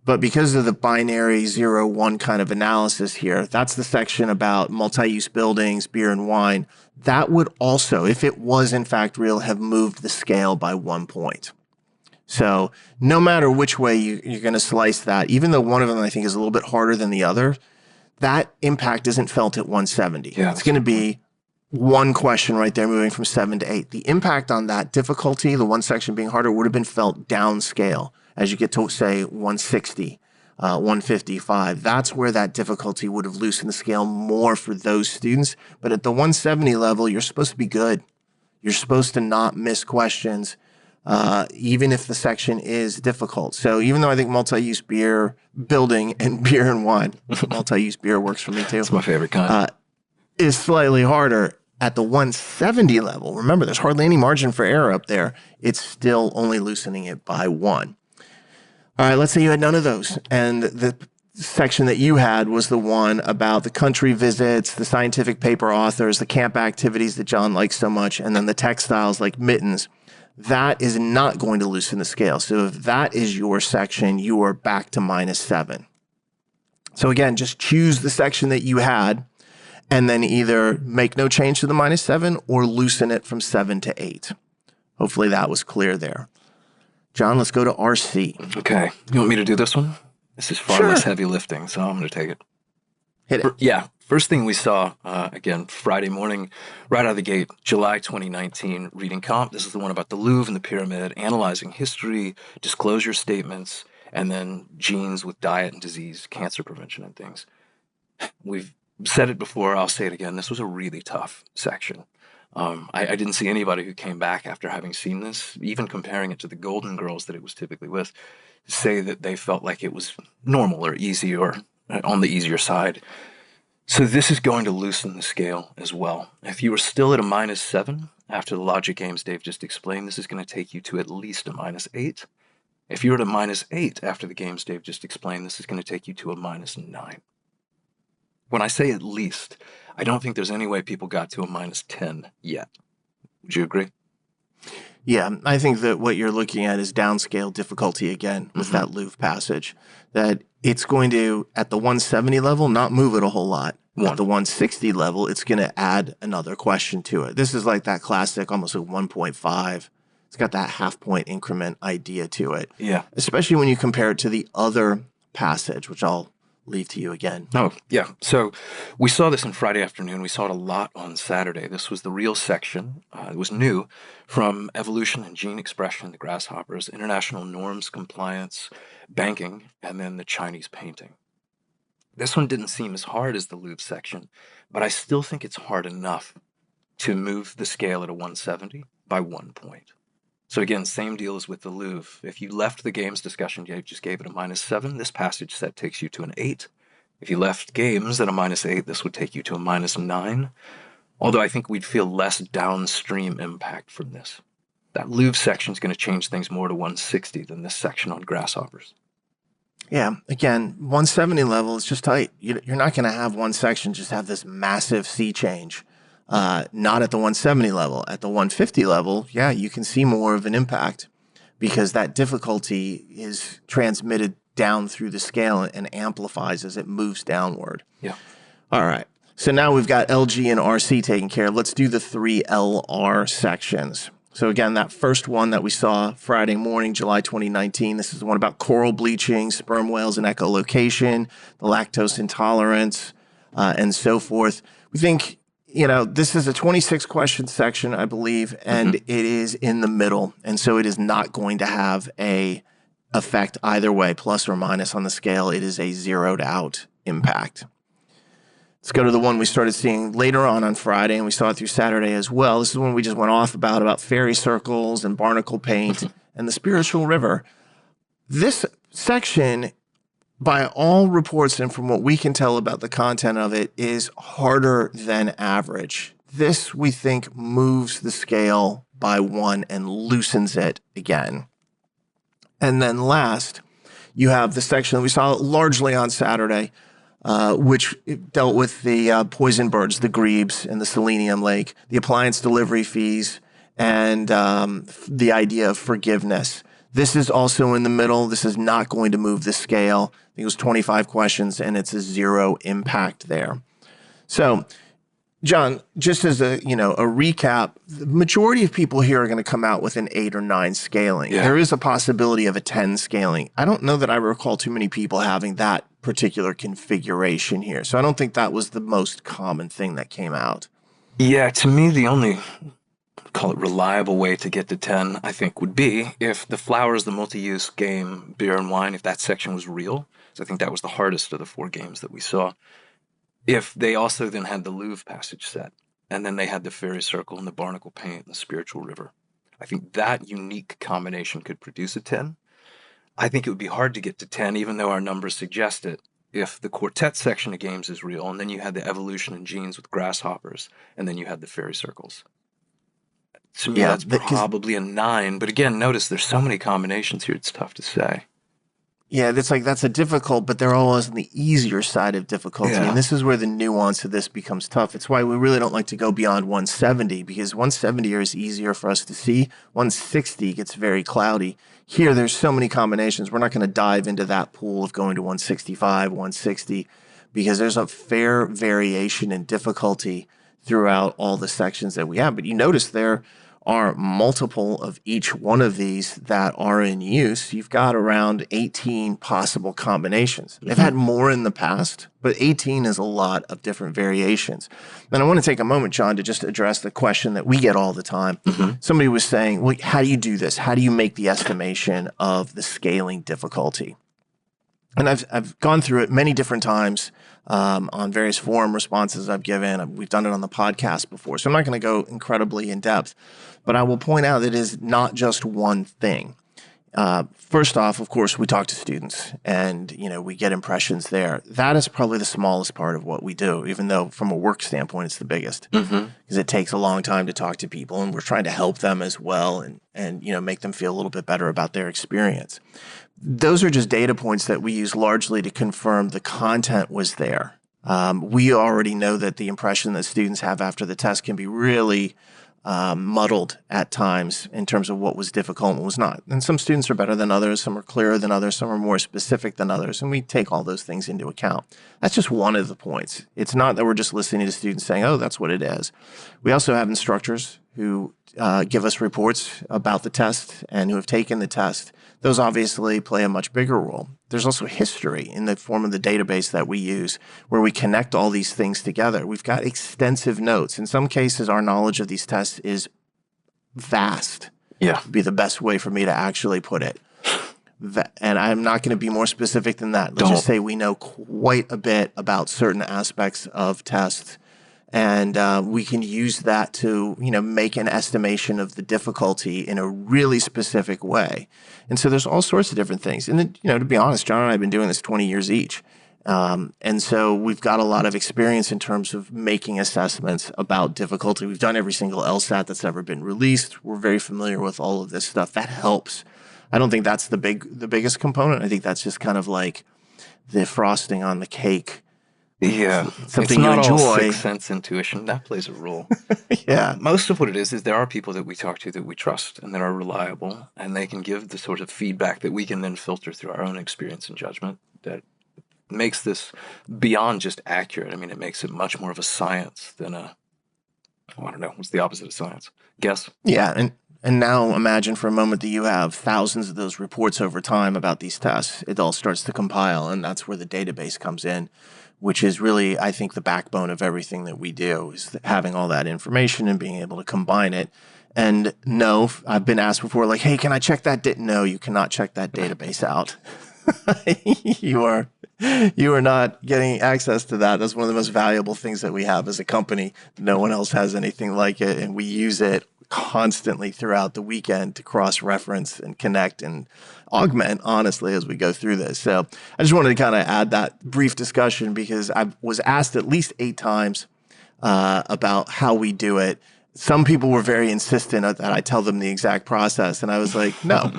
but because of the binary 0-1 kind of analysis here, that's the section about multi-use buildings, beer and wine. That would also, if it was in fact real, have moved the scale by 1 point. So no matter which way you're going to slice that, even though one of them I think is a little bit harder than the other, that impact isn't felt at 170. Yeah, it's going to be one question right there moving from 7 to 8. The impact on that difficulty, the one section being harder, would have been felt downscale as you get to, say, 160, 155. That's where that difficulty would have loosened the scale more for those students. But at the 170 level, you're supposed to be good. You're supposed to not miss questions, even if the section is difficult. So even though I think multi-use beer, building, and beer and wine, multi-use beer works for me too. It's my favorite kind. Is slightly harder. At the 170 level, remember, there's hardly any margin for error up there. It's still only loosening it by 1. All right, let's say you had none of those. And the section that you had was the one about the country visits, the scientific paper authors, the camp activities that Jon likes so much, and then the textiles like mittens. That is not going to loosen the scale. So if that is your section, you are back to -7. So again, just choose the section that you had, and then either make no change to the -7 or loosen it from 7 to 8. Hopefully that was clear there. Jon, let's go to RC. Okay. You want me to do this one? This is far less heavy lifting, so I'm going to take it. Hit it. Yeah. First thing we saw, again, Friday morning, right out of the gate, July 2019, reading comp. This is the one about the Louvre and the pyramid, analyzing history, disclosure statements, and then genes with diet and disease, cancer prevention and things. We've said it before, I'll say it again. This was a really tough section. I didn't see anybody who came back after having seen this, even comparing it to the Golden Girls that it was typically with, say that they felt like it was normal or easy or on the easier side. So this is going to loosen the scale as well. If you were still at a -7 after the logic games Dave just explained, this is going to take you to at least a -8. If you're at a -8 after the games Dave just explained, this is going to take you to a -9. When I say at least, I don't think there's any way people got to a -10 yet. Would you agree? Yeah, I think that what you're looking at is downscale difficulty again with that Louvre passage. That it's going to, at the 170 level, not move it a whole lot. At the 160 level, it's going to add another question to it. This is like that classic, almost like 1.5. It's got that half-point increment idea to it. Yeah. Especially when you compare it to the other passage, which I'll leave to you again. Oh, yeah. So we saw this on Friday afternoon. We saw it a lot on Saturday. This was the real section. It was new from evolution and gene expression, the grasshoppers, international norms compliance, banking, and then the Chinese painting. This one didn't seem as hard as the Louvre section, but I still think it's hard enough to move the scale at a 170 by 1 point. So again, same deal as with the Louvre. If you left the games discussion, you just gave it a -7. This passage set takes you to an 8. If you left games at a -8, this would take you to a -9. Although I think we'd feel less downstream impact from this. That Louvre section is going to change things more to 160 than this section on grasshoppers. Yeah, again, 170 level is just tight. You're not going to have one section just have this massive sea change. Not at the 170 level. At the 150 level, yeah, you can see more of an impact because that difficulty is transmitted down through the scale and amplifies as it moves downward. Yeah. All right. So now we've got LG and RC taken care of. Let's do the 3 LR sections. So again, that first one that we saw Friday morning, July 2019, this is the one about coral bleaching, sperm whales and echolocation, the lactose intolerance, and so forth. We think, this is a 26 question section, I believe, and it is in the middle. And so it is not going to have a effect either way, plus or minus on the scale. It is a zeroed out impact. Let's go to the one we started seeing later on Friday, and we saw it through Saturday as well. This is one we just went off about fairy circles and barnacle paint and the spiritual river. This section, by all reports and from what we can tell about the content of it, is harder than average. This, we think, moves the scale by one and loosens it again. And then last, you have the section that we saw largely on Saturday, which dealt with the poison birds, the grebes, and the selenium lake, the appliance delivery fees, and the idea of forgiveness. This is also in the middle. This is not going to move the scale. I think it was 25 questions, and it's a zero impact there. So, Jon, just as a recap, the majority of people here are going to come out with an 8 or 9 scaling. Yeah. There is a possibility of a 10 scaling. I don't know that I recall too many people having that particular configuration here. So I don't think that was the most common thing that came out. Yeah, to me, the only, call it reliable way to get to 10, I think, would be if the flowers, the multi-use game, beer and wine, if that section was real. So I think that was the hardest of the 4 games that we saw. If they also then had the Louvre passage set, and then they had the fairy circle and the barnacle paint and the spiritual river, I think that unique combination could produce a 10. I think it would be hard to get to 10, even though our numbers suggest it, if the quartet section of games is real, and then you had the evolution in genes with grasshoppers, and then you had the fairy circles. To me, that's probably a 9. But again, notice there's so many combinations here, it's tough to say. Yeah, that's a difficult, but they're always on the easier side of difficulty. Yeah. And this is where the nuance of this becomes tough. It's why we really don't like to go beyond 170, because 170 is easier for us to see. 160 gets very cloudy. Here, there's so many combinations. We're not going to dive into that pool of going to 165, 160, because there's a fair variation in difficulty throughout all the sections that we have. But you notice there are multiple of each one of these that are in use. You've got around 18 possible combinations. They've had more in the past, but 18 is a lot of different variations. And I want to take a moment, Jon, to just address the question that we get all the time. Somebody was saying, well, how do you do this? How do you make the estimation of the scaling difficulty? And I've gone through it many different times on various forum responses I've given. We've done it on the podcast before, so I'm not going to go incredibly in depth. But I will point out that it is not just one thing. First off, of course, we talk to students and, we get impressions there. That is probably the smallest part of what we do, even though from a work standpoint, it's the biggest, because it takes a long time to talk to people, and we're trying to help them as well and make them feel a little bit better about their experience. Those are just data points that we use largely to confirm the content was there. We already know that the impression that students have after the test can be really muddled at times in terms of what was difficult and what was not. And some students are better than others, some are clearer than others, some are more specific than others, and we take all those things into account. That's just one of the points. It's not that we're just listening to students saying, oh, that's what it is. We also have instructors who give us reports about the test and who have taken the test. Those obviously play a much bigger role. There's also history in the form of the database that we use where we connect all these things together. We've got extensive notes. In some cases, our knowledge of these tests is vast. Yeah. Would be the best way for me to actually put it. And I'm not going to be more specific than that. Let's just say we know quite a bit about certain aspects of tests. And we can use that to, make an estimation of the difficulty in a really specific way. And so there's all sorts of different things. And then, to be honest, Jon and I have been doing this 20 years each. And so we've got a lot of experience in terms of making assessments about difficulty. We've done every single LSAT that's ever been released. We're very familiar with all of this stuff. That helps. I don't think that's the biggest component. I think that's just kind of like the frosting on the cake. Yeah, something it's you not enjoy. All sixth sense intuition. That plays a role. Yeah. Most of what it is there are people that we talk to that we trust and that are reliable, and they can give the sort of feedback that we can then filter through our own experience and judgment that makes this beyond just accurate. I mean, it makes it much more of a science than I don't know, what's the opposite of science? Guess? Yeah, And now imagine for a moment that you have thousands of those reports over time about these tests. It all starts to compile, and that's where the database comes in, which is really, I think, the backbone of everything that we do, is having all that information and being able to combine it. And no, I've been asked before, like, hey, can I check that? No, you cannot check that database out. You are not getting access to that. That's one of the most valuable things that we have as a company. No one else has anything like it, and we use it constantly throughout the weekend to cross-reference and connect and augment, honestly, as we go through this. So I just wanted to kind of add that brief discussion because I was asked at least 8 times about how we do it. Some people were very insistent that I tell them the exact process, and I was like, no.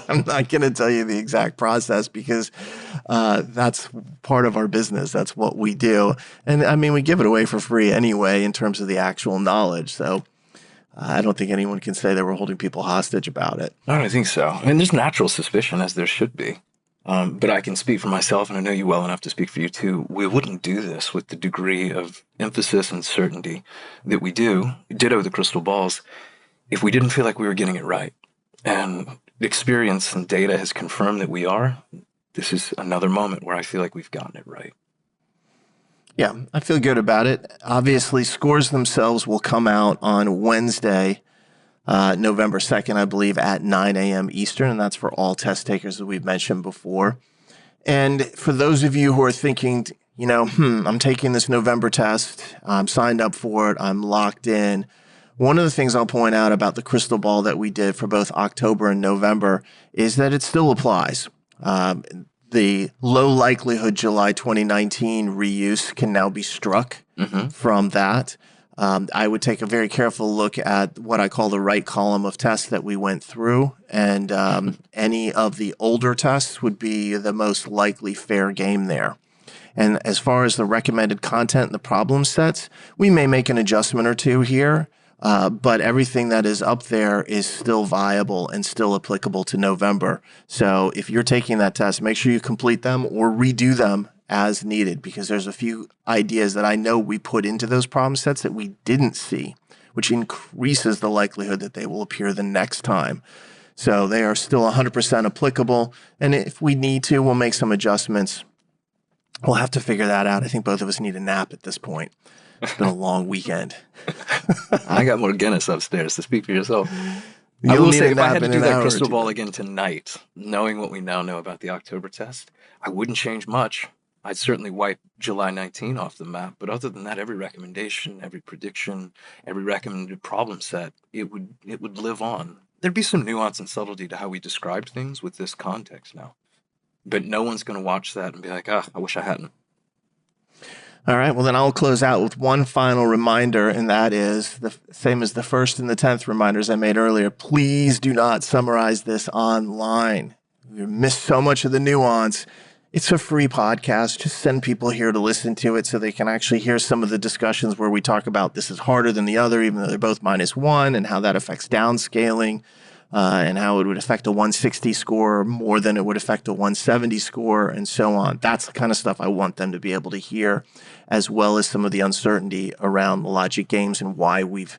I'm not going to tell you the exact process because that's part of our business. That's what we do. And I mean, we give it away for free anyway in terms of the actual knowledge. So I don't think anyone can say that we're holding people hostage about it. I don't think so. I mean, there's natural suspicion, as there should be. But I can speak for myself, and I know you well enough to speak for you too. We wouldn't do this with the degree of emphasis and certainty that we do, ditto the crystal balls, if we didn't feel like we were getting it right. And experience and data has confirmed that we are. This is another moment where I feel like we've gotten it right. Yeah, I feel good about it. Obviously, scores themselves will come out on Wednesday, November 2nd, I believe, at 9 a.m. Eastern, and that's for all test takers that we've mentioned before. And for those of you who are thinking, I'm taking this November test, I'm signed up for it, I'm locked in. One of the things I'll point out about the crystal ball that we did for both October and November is that it still applies. The low likelihood July 2019 reuse can now be struck from that. I would take a very careful look at what I call the right column of tests that we went through, and any of the older tests would be the most likely fair game there. And as far as the recommended content and the problem sets, we may make an adjustment or two here. But everything that is up there is still viable and still applicable to November. So if you're taking that test, make sure you complete them or redo them as needed, because there's a few ideas that I know we put into those problem sets that we didn't see, which increases the likelihood that they will appear the next time. So they are still 100% applicable. And if we need to, we'll make some adjustments. We'll have to figure that out. I think both of us need a nap at this point. It's been a long weekend. I got more Guinness upstairs, to speak for yourself. You'll I will need say, a if I nap had to in do an that hour or crystal two. ball again tonight, knowing what we now know about the October test, I wouldn't change much. I'd certainly wipe July 19 off the map. But other than that, every recommendation, every prediction, every recommended problem set, it would live on. There'd be some nuance and subtlety to how we described things with this context now. But no one's going to watch that and be like, I wish I hadn't. All right, well, then I'll close out with one final reminder, and that is the same as the first and the 10th reminders I made earlier. Please do not summarize this online. You missed so much of the nuance. It's a free podcast. Just send people here to listen to it so they can actually hear some of the discussions where we talk about this is harder than the other, even though they're both -1, and how that affects downscaling. And how it would affect a 160 score more than it would affect a 170 score, and so on. That's the kind of stuff I want them to be able to hear, as well as some of the uncertainty around the logic games and why we've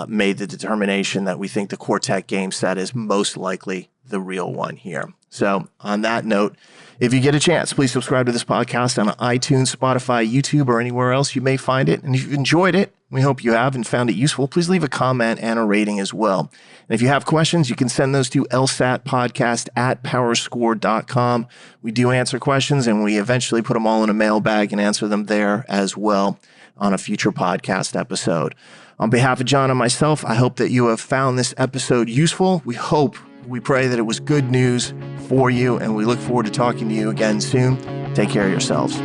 made the determination that we think the Quartet game set is most likely the real one here. So on that note, if you get a chance, please subscribe to this podcast on iTunes, Spotify, YouTube, or anywhere else you may find it. And if you've enjoyed it, we hope you have and found it useful, please leave a comment and a rating as well. And if you have questions, you can send those to lsatpodcast@powerscore.com. We do answer questions, and we eventually put them all in a mailbag and answer them there as well on a future podcast episode. On behalf of Jon and myself, I hope that you have found this episode useful. We pray that it was good news for you, and we look forward to talking to you again soon. Take care of yourselves.